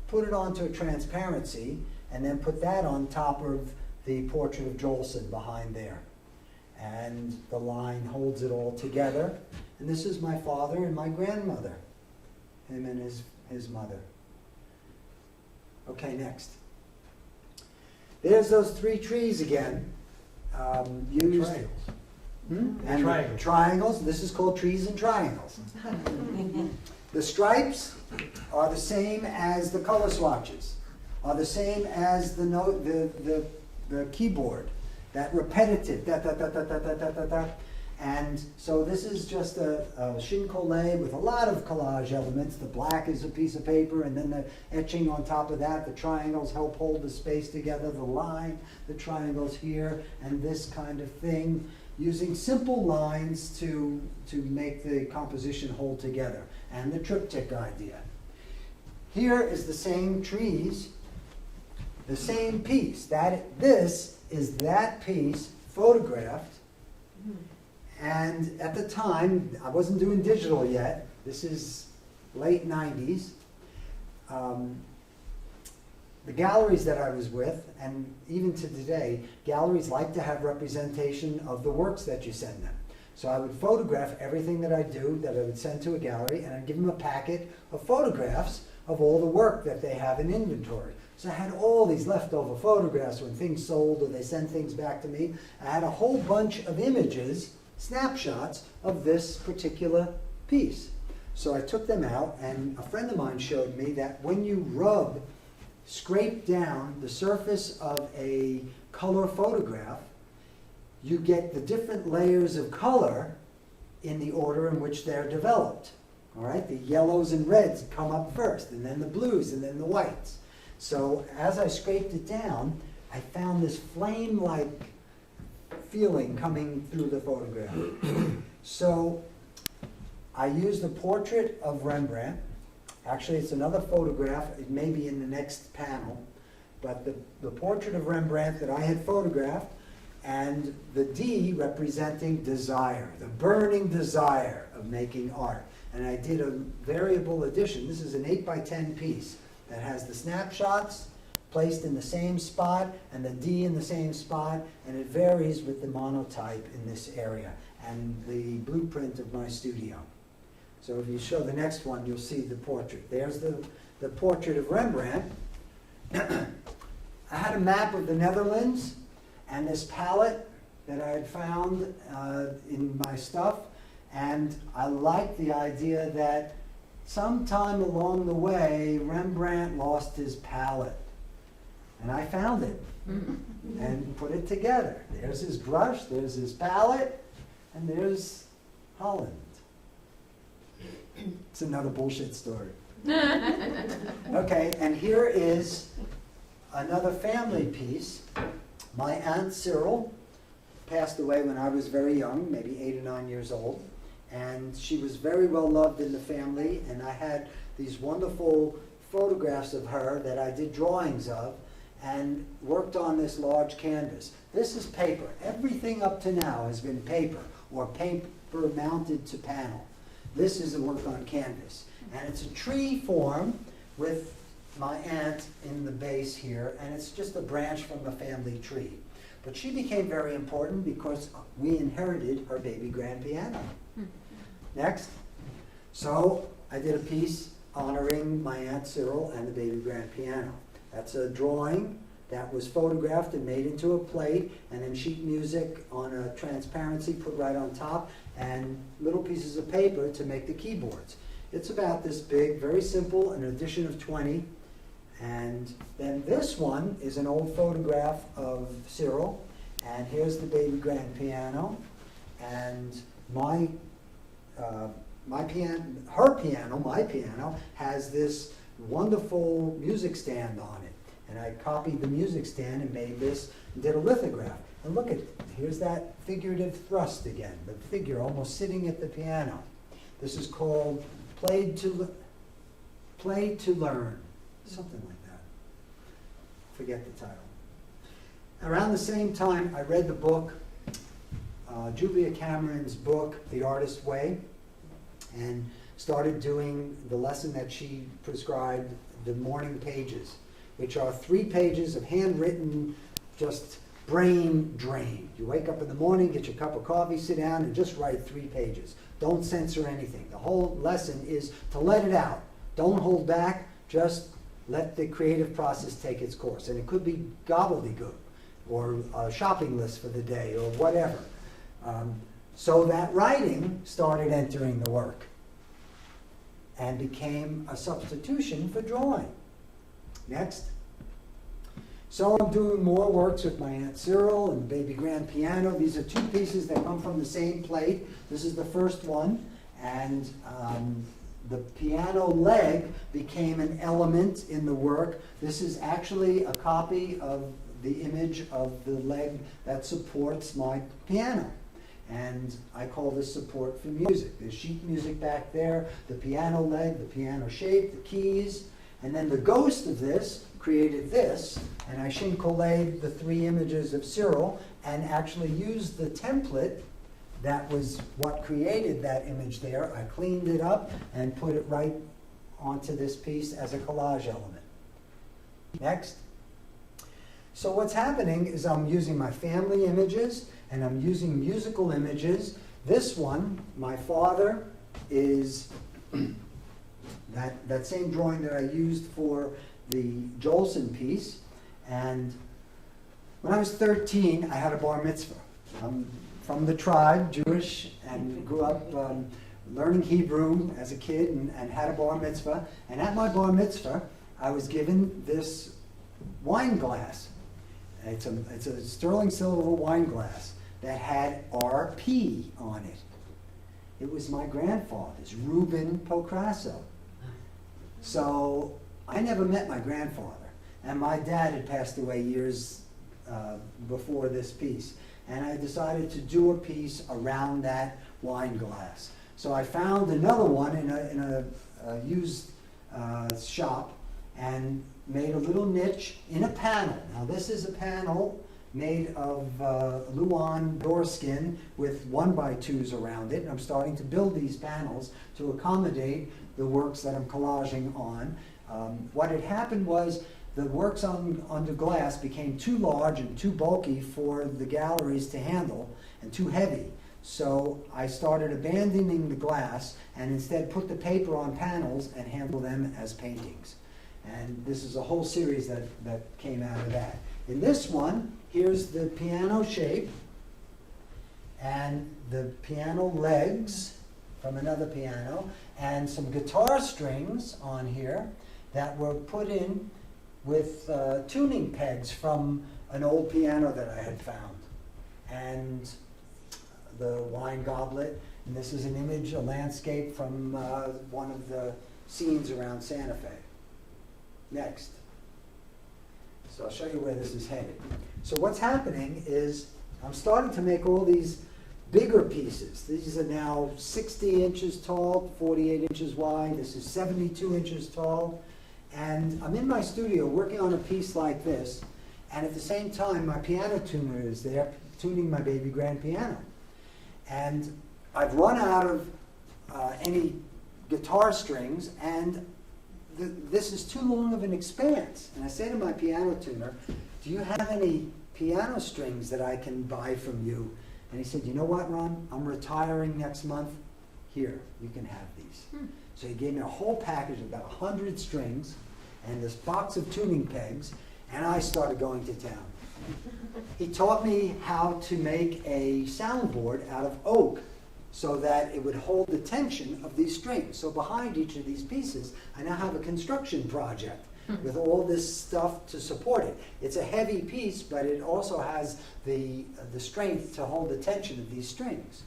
put it onto a transparency, and then put that on top of the portrait of Jolson behind there. And the line holds it all together. And this is my father and my grandmother, him and his mother. Okay, next. There's those 3 trees again. Used. Triangles. And Triangles. Triangles. This is called trees and triangles. The stripes are the same as the color swatches, are the same as the keyboard, that repetitive da da da da da da da da da. And so this is just a chincolé with a lot of collage elements. The black is a piece of paper, and then the etching on top of that. The triangles help hold the space together. The line, the triangles here, and this kind of thing, using simple lines to make the composition hold together, and the triptych idea. Here is the same trees, the same piece. This is that piece photographed. And at the time, I wasn't doing digital yet. This is late 90s. the galleries that I was with, and even to today, galleries like to have representation of the works that you send them. So I would photograph everything that I do, that I would send to a gallery, and I'd give them a packet of photographs of all the work that they have in inventory. So I had all these leftover photographs when things sold or they sent things back to me. I had a whole bunch of images, snapshots of this particular piece. So I took them out, and a friend of mine showed me that when you scrape down the surface of a color photograph, you get the different layers of color in the order in which they're developed. All right, the yellows and reds come up first, and then the blues, and then the whites. So as I scraped it down, I found this flame-like feeling coming through the photograph. So I used a portrait of Rembrandt. Actually, it's another photograph. It may be in the next panel. But the portrait of Rembrandt that I had photographed, and the D representing desire, the burning desire of making art. And I did a variable edition. This is an 8x10 piece that has the snapshots placed in the same spot and the D in the same spot, and it varies with the monotype in this area and the blueprint of my studio. So if you show the next one, you'll see the portrait. There's the portrait of Rembrandt. I had a map of the Netherlands and this palette that I had found in my stuff, and I liked the idea that sometime along the way, Rembrandt lost his palette. And I found it and put it together. There's his brush, there's his palette, and there's Holland. It's another bullshit story. Okay, and here is another family piece. My Aunt Cyril passed away when I was very young, maybe 8 or 9 years old. And she was very well loved in the family, and I had these wonderful photographs of her that I did drawings of and worked on this large canvas. This is paper. Everything up to now has been paper or paper mounted to panel. This is a work on canvas. And it's a tree form with my aunt in the base here, and it's just a branch from the family tree. But she became very important because we inherited her baby grand piano. Next. So I did a piece honoring my Aunt Cyril and the baby grand piano. That's a drawing that was photographed and made into a plate, and then sheet music on a transparency put right on top, and little pieces of paper to make the keyboards. It's about this big, very simple, an edition of 20. And then this one is an old photograph of Cyril, and here's the baby grand piano, and my piano has this wonderful music stand on it. And I copied the music stand and made this and did a lithograph. And look at it. Here's that figurative thrust again, the figure almost sitting at the piano. This is called Play to Learn, something like that. Forget the title. Around the same time, I read the book, Julia Cameron's book, The Artist's Way, and started doing the lesson that she prescribed, the morning pages, which are 3 pages of handwritten, just brain drain. You wake up in the morning, get your cup of coffee, sit down, and just write 3 pages. Don't censor anything. The whole lesson is to let it out. Don't hold back. Just let the creative process take its course. And it could be gobbledygook or a shopping list for the day or whatever. So that writing started entering the work and became a substitution for drawing. Next. So I'm doing more works with my Aunt Cyril and baby grand piano. These are 2 pieces that come from the same plate. This is the first one, and the piano leg became an element in the work. This is actually a copy of the image of the leg that supports my piano. And I call this support for music. There's sheet music back there, the piano leg, the piano shape, the keys, and then the ghost of this created this, and I chincollated the 3 images of Cyril and actually used the template that was what created that image there. I cleaned it up and put it right onto this piece as a collage element. Next. So what's happening is I'm using my family images and I'm using musical images. This one, my father, is that same drawing that I used for the Jolson piece. And when I was 13, I had a bar mitzvah. I'm from the tribe, Jewish, and grew up learning Hebrew as a kid and had a bar mitzvah. And at my bar mitzvah, I was given this wine glass. It's a sterling silver wine glass that had RP on it. It was my grandfather's, Reuben Pokrasso. So I never met my grandfather, and my dad had passed away years before this piece. And I decided to do a piece around that wine glass. So I found another one in a used shop and made a little niche in a panel. Now this is a panel made of Luan door skin with 1x2s around it. And I'm starting to build these panels to accommodate the works that I'm collaging on. What had happened was the works on the glass became too large and too bulky for the galleries to handle and too heavy. So I started abandoning the glass and instead put the paper on panels and handle them as paintings. And this is a whole series that came out of that. In this one, here's the piano shape and the piano legs from another piano and some guitar strings on here that were put in with tuning pegs from an old piano that I had found. And the wine goblet, and this is an image, a landscape from one of the scenes around Santa Fe. Next. So I'll show you where this is headed. So what's happening is I'm starting to make all these bigger pieces. These are now 60 inches tall, 48 inches wide. This is 72 inches tall. And I'm in my studio working on a piece like this. And at the same time, my piano tuner is there tuning my baby grand piano. And I've run out of any guitar strings, and this is too long of an expanse. And I say to my piano tuner, do you have any piano strings that I can buy from you? And he said, you know what, Ron? I'm retiring next month. Here, you can have these. So he gave me a whole package of about 100 strings and this box of tuning pegs, and I started going to town. He taught me how to make a soundboard out of oak so that it would hold the tension of these strings. So behind each of these pieces, I now have a construction project with all this stuff to support it. It's a heavy piece, but it also has the strength to hold the tension of these strings.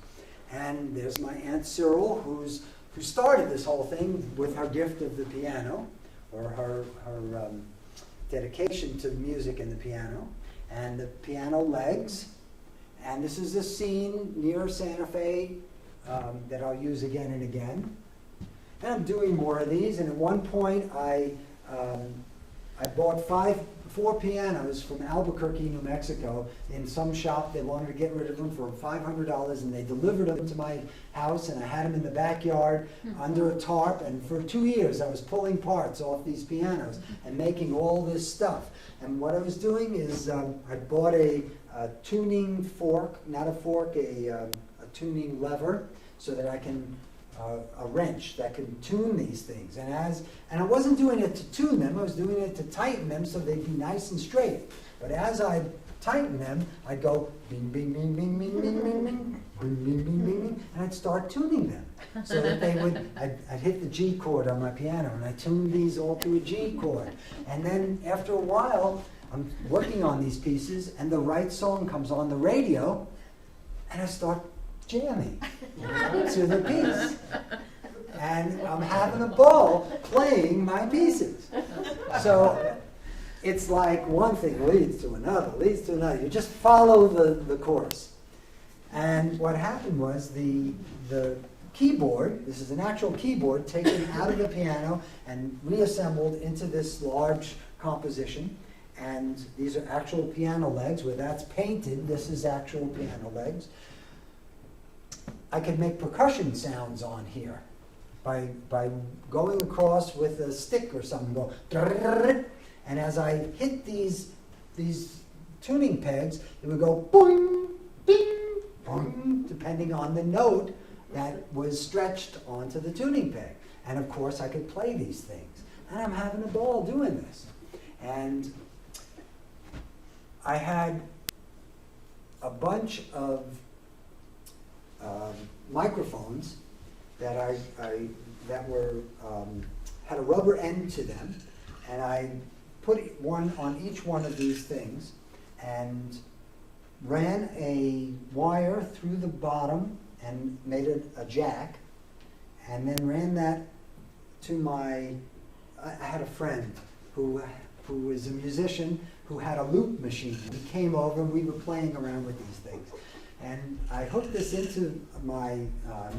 And there's my Aunt Cyril, who started this whole thing with her gift of the piano, or her dedication to music and the piano, and the piano legs. And this is a scene near Santa Fe that I'll use again and again. And I'm doing more of these, and at one point I bought four pianos from Albuquerque, New Mexico, in some shop. They wanted to get rid of them for $500, and they delivered them to my house, and I had them in the backyard under a tarp, and for 2 years I was pulling parts off these pianos and making all this stuff. And what I was doing is I bought a tuning fork, not a fork, a tuning lever, so that I can a wrench that can tune these things. And I wasn't doing it to tune them, I was doing it to tighten them so they'd be nice and straight. But as I tighten them, I'd go bing, bing, bing, bing, bing, bing, bing, bing, bing, bing, bing, bing, and I'd start tuning them. So that they would, I'd hit the G chord on my piano, and I tuned these all to a G chord. And then after a while, I'm working on these pieces, and the right song comes on the radio, and I start jamming to the piece. And I'm having a ball playing my pieces. So it's like one thing leads to another, leads to another. You just follow the course. And what happened was the keyboard, this is an actual keyboard taken out of the piano and reassembled into this large composition. And these are actual piano legs where that's painted. This is actual piano legs. I could make percussion sounds on here by going across with a stick or something, go, And as I hit these tuning pegs, it would go boing, bing, boing, depending on the note that was stretched onto the tuning peg. And of course, I could play these things. And I'm having a ball doing this. And I had a bunch of microphones that that were had a rubber end to them, and I put one on each one of these things and ran a wire through the bottom and made it a jack, and then ran that to my. I had a friend who was a musician who had a loop machine. He came over and we were playing around with these things. And I hooked this into my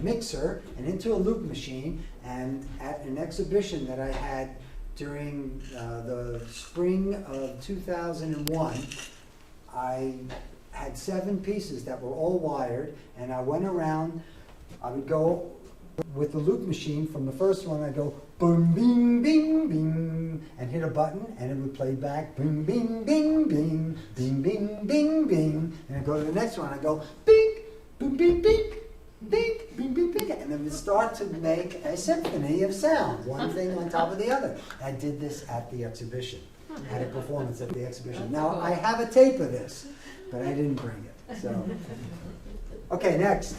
mixer and into a loop machine, and at an exhibition that I had during the spring of 2001, I had 7 pieces that were all wired, and I went around. I would go with the loop machine from the first one. I'd go boom, bing, bing, bing, and hit a button, and it would play back boom, bing, bing, bing, bing, bing, bing, bing, and I'd go to the next one. I'd go bing, boom, bing, bing, bing, bing, bing, bing, and then we'd start to make a symphony of sound, one thing on top of the other. I did this at the exhibition. I had a performance at the exhibition. Now, I have a tape of this, but I didn't bring it. So, okay, next.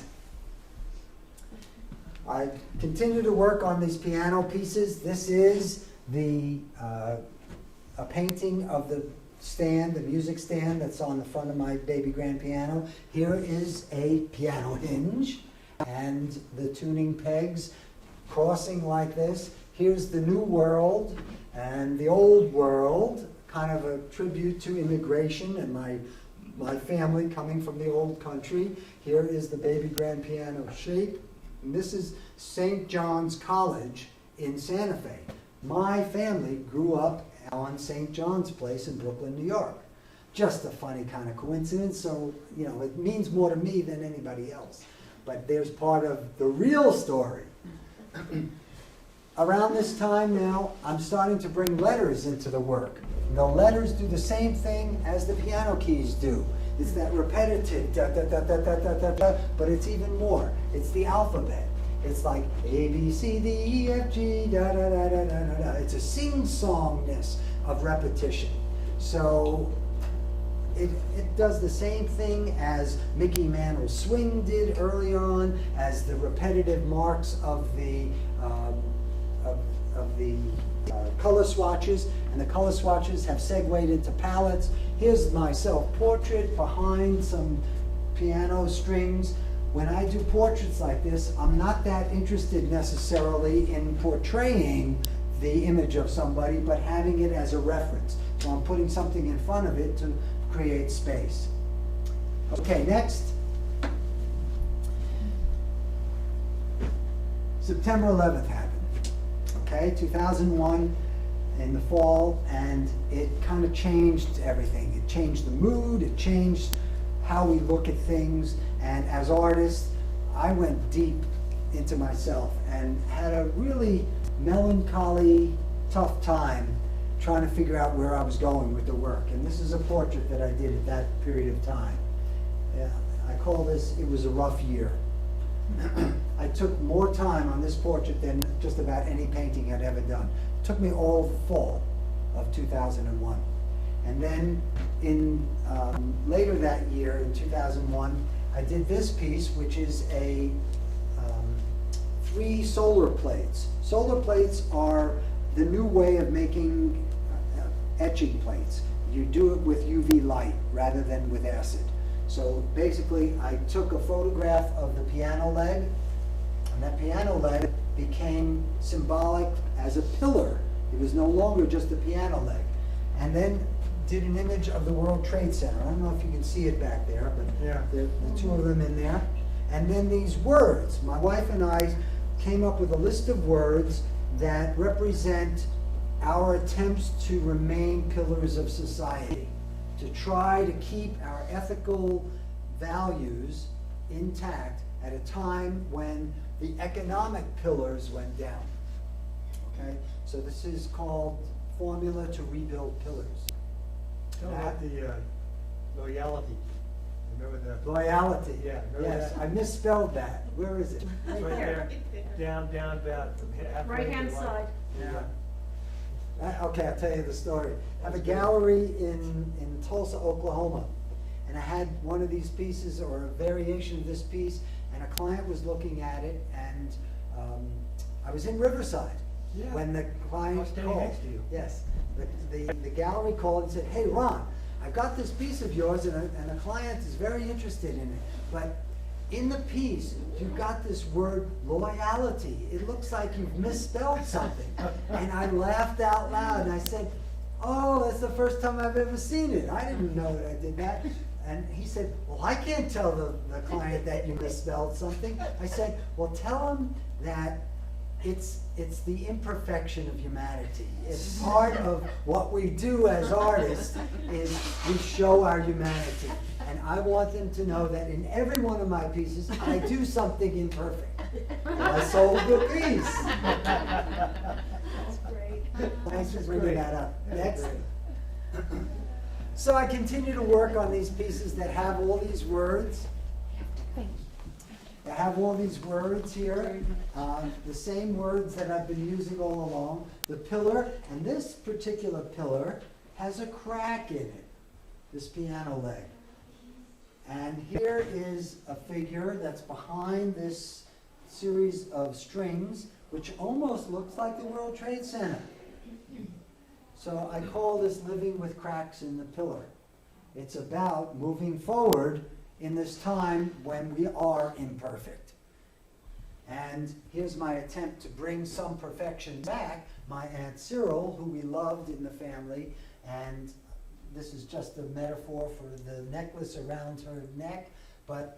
I continue to work on these piano pieces. This is a painting of the stand, the music stand that's on the front of my baby grand piano. Here is a piano hinge and the tuning pegs crossing like this. Here's the new world and the old world, kind of a tribute to immigration and my family coming from the old country. Here is the baby grand piano shape. And this is St. John's College in Santa Fe. My family grew up on St. John's Place in Brooklyn, New York. Just a funny kind of coincidence, so it means more to me than anybody else. But there's part of the real story. Around this time now, I'm starting to bring letters into the work. The letters do the same thing as the piano keys do. It's that repetitive da da da da da da da da, but it's even more. It's the alphabet. It's like A, B, C, D, E, F, G, da da da da da da da. It's a sing-songness of repetition. So it does the same thing as Mickey Mantle's swing did early on, as the repetitive marks of the color swatches, and the color swatches have segued into palettes. Here's my self-portrait behind some piano strings. When I do portraits like this, I'm not that interested necessarily in portraying the image of somebody, but having it as a reference. So I'm putting something in front of it to create space. Okay, next. September 11th happened. Okay, 2001 in the fall, and it kind of changed everything. It changed the mood, it changed how we look at things, and as artists, I went deep into myself and had a really melancholy, tough time trying to figure out where I was going with the work. And this is a portrait that I did at that period of time. I call this, it was a rough year. I took more time on this portrait than just about any painting I'd ever done. It took me all the fall of 2001. And then in later that year, in 2001, I did this piece, which is a 3 solar plates. Solar plates are the new way of making etching plates. You do it with UV light rather than with acid. So basically, I took a photograph of the piano leg, and that piano leg became symbolic as a pillar. It was no longer just a piano leg. And then did an image of the World Trade Center. I don't know if you can see it back there, but yeah, the 2 of them in there. And then these words. My wife and I came up with a list of words that represent our attempts to remain pillars of society, to try to keep our ethical values intact at a time when the economic pillars went down. Okay, so this is called formula to rebuild pillars. Tell about the loyalty. Remember the, Loyalty. Yeah, remember Yes, that? I misspelled that. Where is it? it's right there, down, about from halfway to Right-hand the right. side. Yeah. Okay, I'll tell you the story. I have a gallery in Tulsa, Oklahoma, and I had one of these pieces or a variation of this piece, and a client was looking at it, and I was in Riverside Yeah. when the I client was standing called. next to you. Yes, the gallery called and said, "Hey, Ron, I've got this piece of yours, and a client is very interested in it, but in the piece, you've got this word loyalty. It looks like you've misspelled something." And I laughed out loud, and I said, "Oh, that's the first time I've ever seen it. I didn't know that I did that." And he said, "Well, I can't tell the client that you misspelled something." I said, "Well, tell him that it's the imperfection of humanity. It's part of what we do as artists is we show our humanity. And I want them to know that in every one of my pieces, I do something imperfect. I sold the piece." That's great. Thanks for That's bringing great. that up. That's Next. great. So I continue to work on these pieces that have all these words. I have all these words here, the same words that I've been using all along. The pillar, and this particular pillar has a crack in it, this piano leg. And here is a figure that's behind this series of strings, which almost looks like the World Trade Center. So I call this living with cracks in the pillar. It's about moving forward in this time when we are imperfect. And here's my attempt to bring some perfection back. My Aunt Cyril, who we loved in the family, and this is just a metaphor for the necklace around her neck, but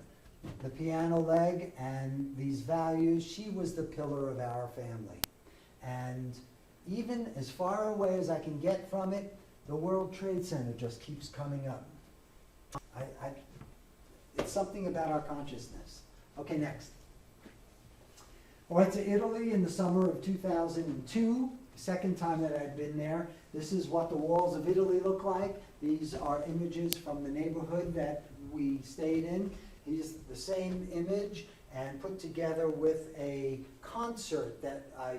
the piano leg and these values, she was the pillar of our family. And even as far away as I can get from it, the World Trade Center just keeps coming up. It's something about our consciousness. Okay, next. I went to Italy in the summer of 2002, second time that I'd been there. This is what the walls of Italy look like. These are images from the neighborhood that we stayed in. Here's the same image and put together with a concert that I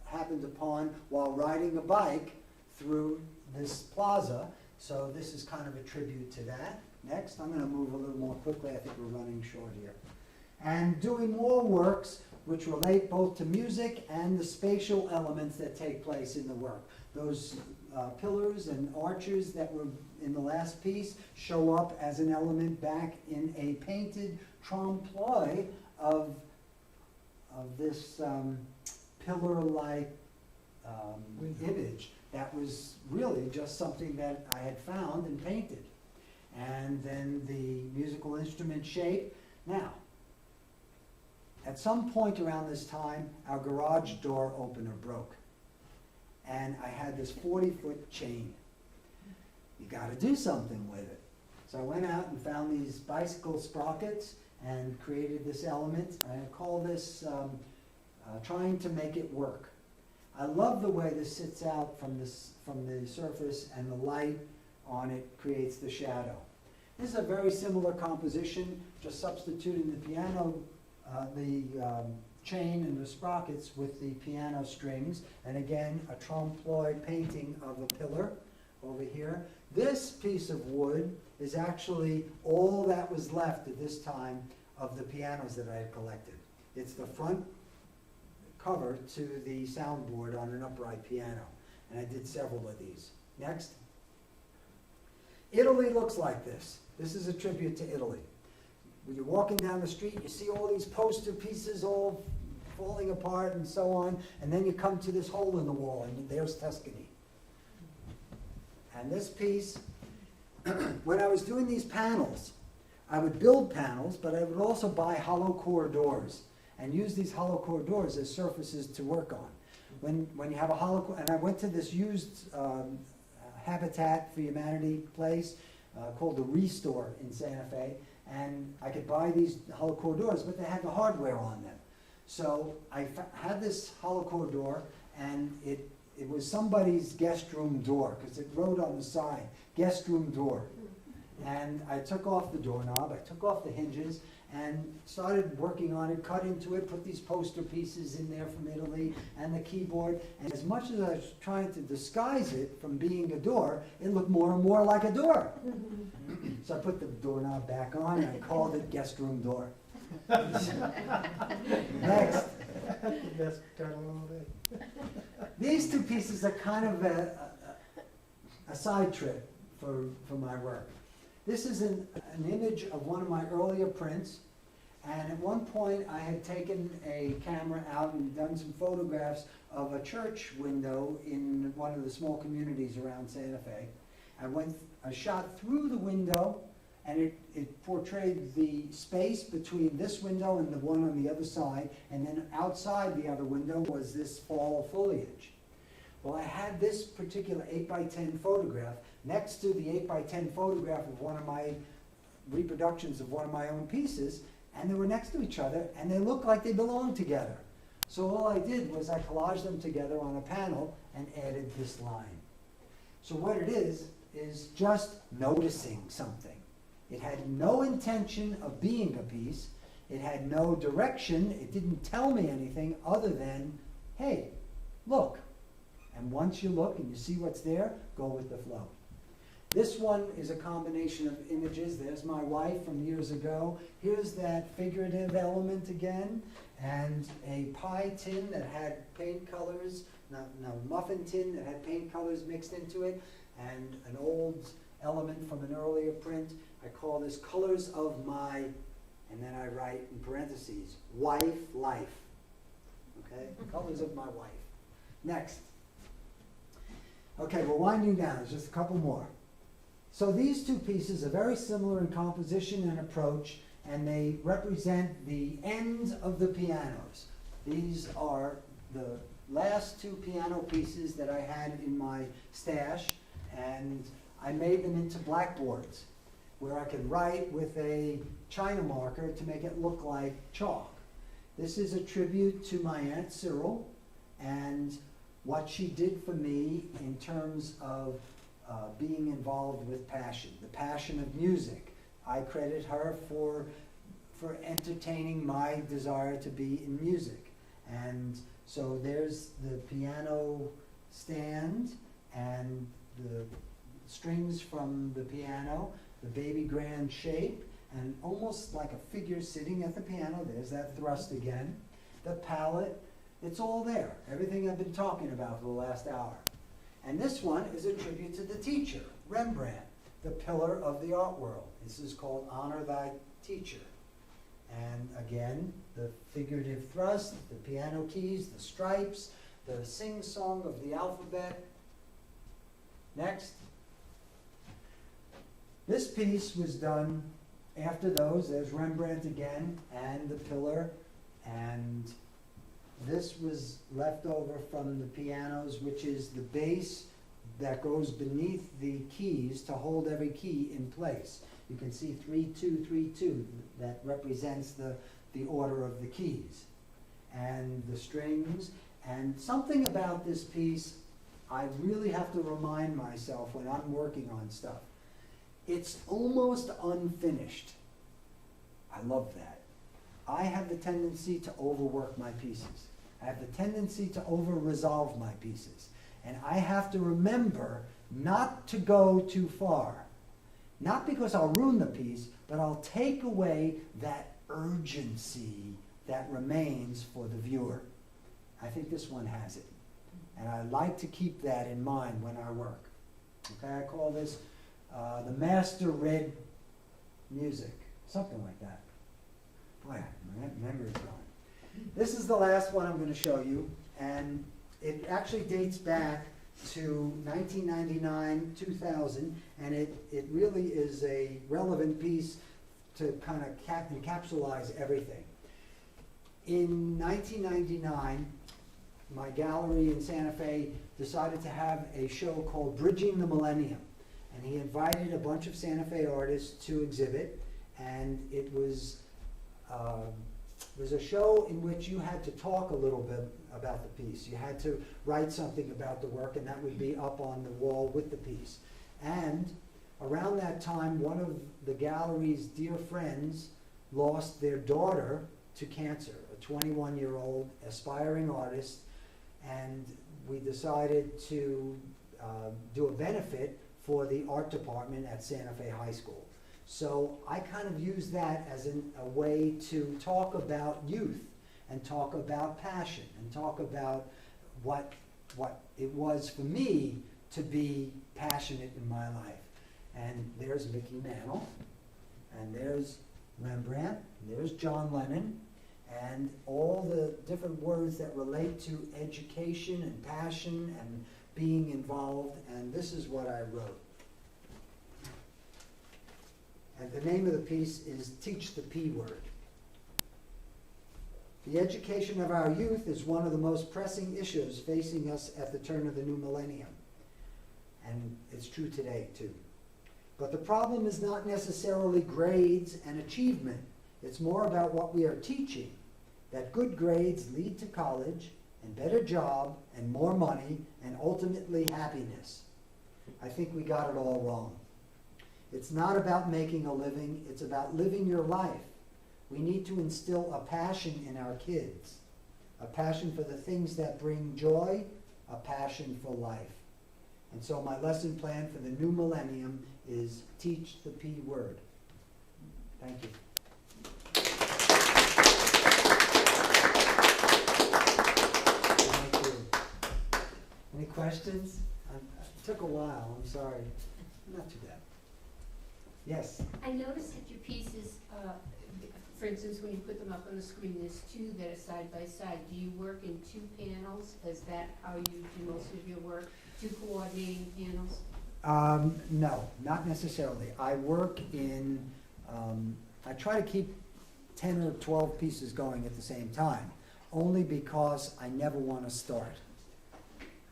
happened upon while riding a bike through this plaza. So this is kind of a tribute to that. Next, I'm going to move a little more quickly. I think we're running short here. And doing more works which relate both to music and the spatial elements that take place in the work. Those pillars and arches that were in the last piece show up as an element back in a painted trompe-l'oeil of this pillar-like image that was really just something that I had found and painted. And then the musical instrument shape. Now, at some point around this time, our garage door opener broke. And I had this 40-foot chain. You got to do something with it. So I went out and found these bicycle sprockets and created this element. I call this trying to make it work. I love the way this sits out from the surface, and the light on it creates the shadow. This is a very similar composition, just substituting the piano, chain and the sprockets with the piano strings, and again, a trompe-l'oeil painting of a pillar over here. This piece of wood is actually all that was left at this time of the pianos that I had collected. It's the front cover to the soundboard on an upright piano, and I did several of these. Next. Italy looks like this. This is a tribute to Italy. When you're walking down the street, you see all these poster pieces all falling apart and so on, and then you come to this hole in the wall, and there's Tuscany. And this piece, when I was doing these panels, I would build panels, but I would also buy hollow core doors and use these hollow core doors as surfaces to work on. When you have a hollow core, and I went to this used Habitat for Humanity place called the Restore in Santa Fe, and I could buy these hollow core doors, but they had the hardware on them. So I had this hollow core door, and it it was somebody's guest room door, because it wrote on the side, guest room door. And I took off the doorknob, I took off the hinges, and started working on it, cut into it, put these poster pieces in there from Italy, and the keyboard. And as much as I was trying to disguise it from being a door, it looked more and more like a door. So I put the doorknob back on, and I called it guest room door. Next. Best title all day. These two pieces are kind of a side trip for my work. This is an image of one of my earlier prints, and at one point I had taken a camera out and done some photographs of a church window in one of the small communities around Santa Fe. I shot through the window, and it portrayed the space between this window and the one on the other side, and then outside the other window was this fall foliage. Well, I had this particular 8x10 photograph next to the 8x10 photograph of one of my reproductions of one of my own pieces, and they were next to each other, and they looked like they belonged together. So all I did was I collaged them together on a panel and added this line. So what it is just noticing something. It had no intention of being a piece. It had no direction. It didn't tell me anything other than, hey, look. And once you look and you see what's there, go with the flow. This one is a combination of images. There's my wife from years ago. Here's that figurative element again, and a pie tin that had paint colors, muffin tin that had paint colors mixed into it, and an old element from an earlier print. I call this colors of my, and then I write in parentheses, wife, life. Okay, colors of my wife. Next. Okay, we're winding down. There's just a couple more. So these two pieces are very similar in composition and approach, and they represent the ends of the pianos. These are the last two piano pieces that I had in my stash, and I made them into blackboards where I could write with a China marker to make it look like chalk. This is a tribute to my Aunt Cyril and what she did for me in terms of being involved with passion, the passion of music. I credit her for entertaining my desire to be in music. And so there's the piano stand and the strings from the piano, the baby grand shape, and almost like a figure sitting at the piano. There's that thrust again. The palette, it's all there. Everything I've been talking about for the last hour. And this one is a tribute to the teacher, Rembrandt, the pillar of the art world. This is called Honor Thy Teacher. And again, the figurative thrust, the piano keys, the stripes, the sing-song of the alphabet. Next. This piece was done after those. There's Rembrandt again, and the pillar, and this was left over from the pianos, which is the base that goes beneath the keys to hold every key in place. You can see 3, 2, 3, 2. That represents the order of the keys. And the strings. And something about this piece, I really have to remind myself when I'm working on stuff. It's almost unfinished. I love that. I have the tendency to overwork my pieces. I have the tendency to over-resolve my pieces. And I have to remember not to go too far. Not because I'll ruin the piece, but I'll take away that urgency that remains for the viewer. I think this one has it. And I like to keep that in mind when I work. Okay, I call this the master red music. Something like that. Boy, my memory's gone. This is the last one I'm going to show you, and it actually dates back to 1999, 2000, and it really is a relevant piece to kind of encapsulize everything. In 1999, my gallery in Santa Fe decided to have a show called Bridging the Millennium, and he invited a bunch of Santa Fe artists to exhibit, and it was a show in which you had to talk a little bit about the piece. You had to write something about the work, and that would be up on the wall with the piece. And around that time, one of the gallery's dear friends lost their daughter to cancer, a 21-year-old aspiring artist, and we decided to do a benefit for the art department at Santa Fe High School. So I kind of use that as a way to talk about youth and talk about passion and talk about what it was for me to be passionate in my life. And there's Mickey Mantle, and there's Rembrandt, and there's John Lennon, and all the different words that relate to education and passion and being involved, and this is what I wrote. And the name of the piece is Teach the P Word. The education of our youth is one of the most pressing issues facing us at the turn of the new millennium. And it's true today, too. But the problem is not necessarily grades and achievement. It's more about what we are teaching, that good grades lead to college and better job and more money and ultimately happiness. I think we got it all wrong. It's not about making a living, it's about living your life. We need to instill a passion in our kids, a passion for the things that bring joy, a passion for life. And so my lesson plan for the new millennium is teach the P word. Thank you. Thank you. Any questions? It took a while, I'm sorry. Not too bad. Yes? I noticed that your pieces, for instance, when you put them up on the screen, there's two that are side by side. Do you work in two panels? Is that how you do most of your work? Two coordinating panels? No, not necessarily. I work in, I try to keep 10 or 12 pieces going at the same time, only because I never want to start.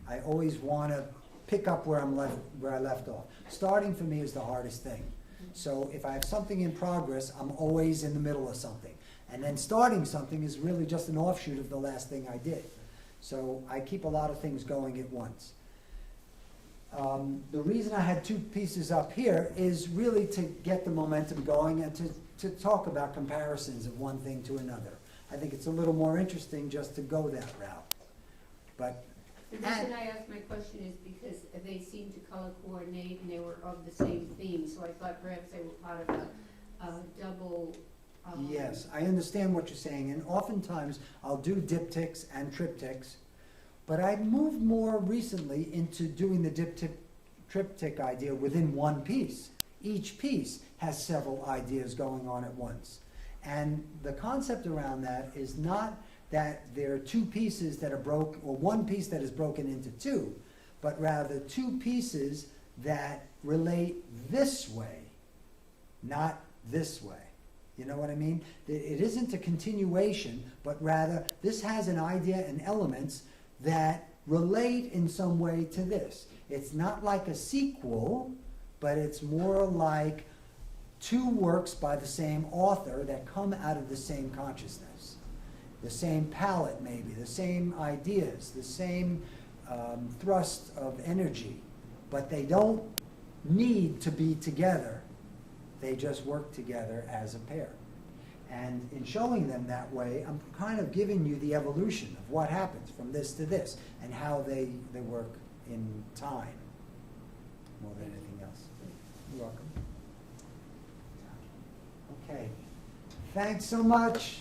I always want to pick up where I left off. Starting for me is the hardest thing. So if I have something in progress, I'm always in the middle of something. And then starting something is really just an offshoot of the last thing I did. So I keep a lot of things going at once. The reason I had two pieces up here is really to get the momentum going and to talk about comparisons of one thing to another. I think it's a little more interesting just to go that route. But The reason I asked my question is because they seem to color coordinate and they were of the same theme, so I thought perhaps they were part of a double. yes, I understand what you're saying, and oftentimes I'll do diptychs and triptychs, but I've moved more recently into doing the triptych idea within one piece. Each piece has several ideas going on at once. And the concept around that is not that there are two pieces that are broken, or one piece that is broken into two, but rather two pieces that relate this way, not this way. You know what I mean? It isn't a continuation, but rather this has an idea and elements that relate in some way to this. It's not like a sequel, but it's more like two works by the same author that come out of the same consciousness. The same palette maybe, the same ideas, the same thrust of energy, but they don't need to be together. They just work together as a pair. And in showing them that way, I'm kind of giving you the evolution of what happens from this to this and how they work in time more than anything else. You're welcome. Okay. Thanks so much.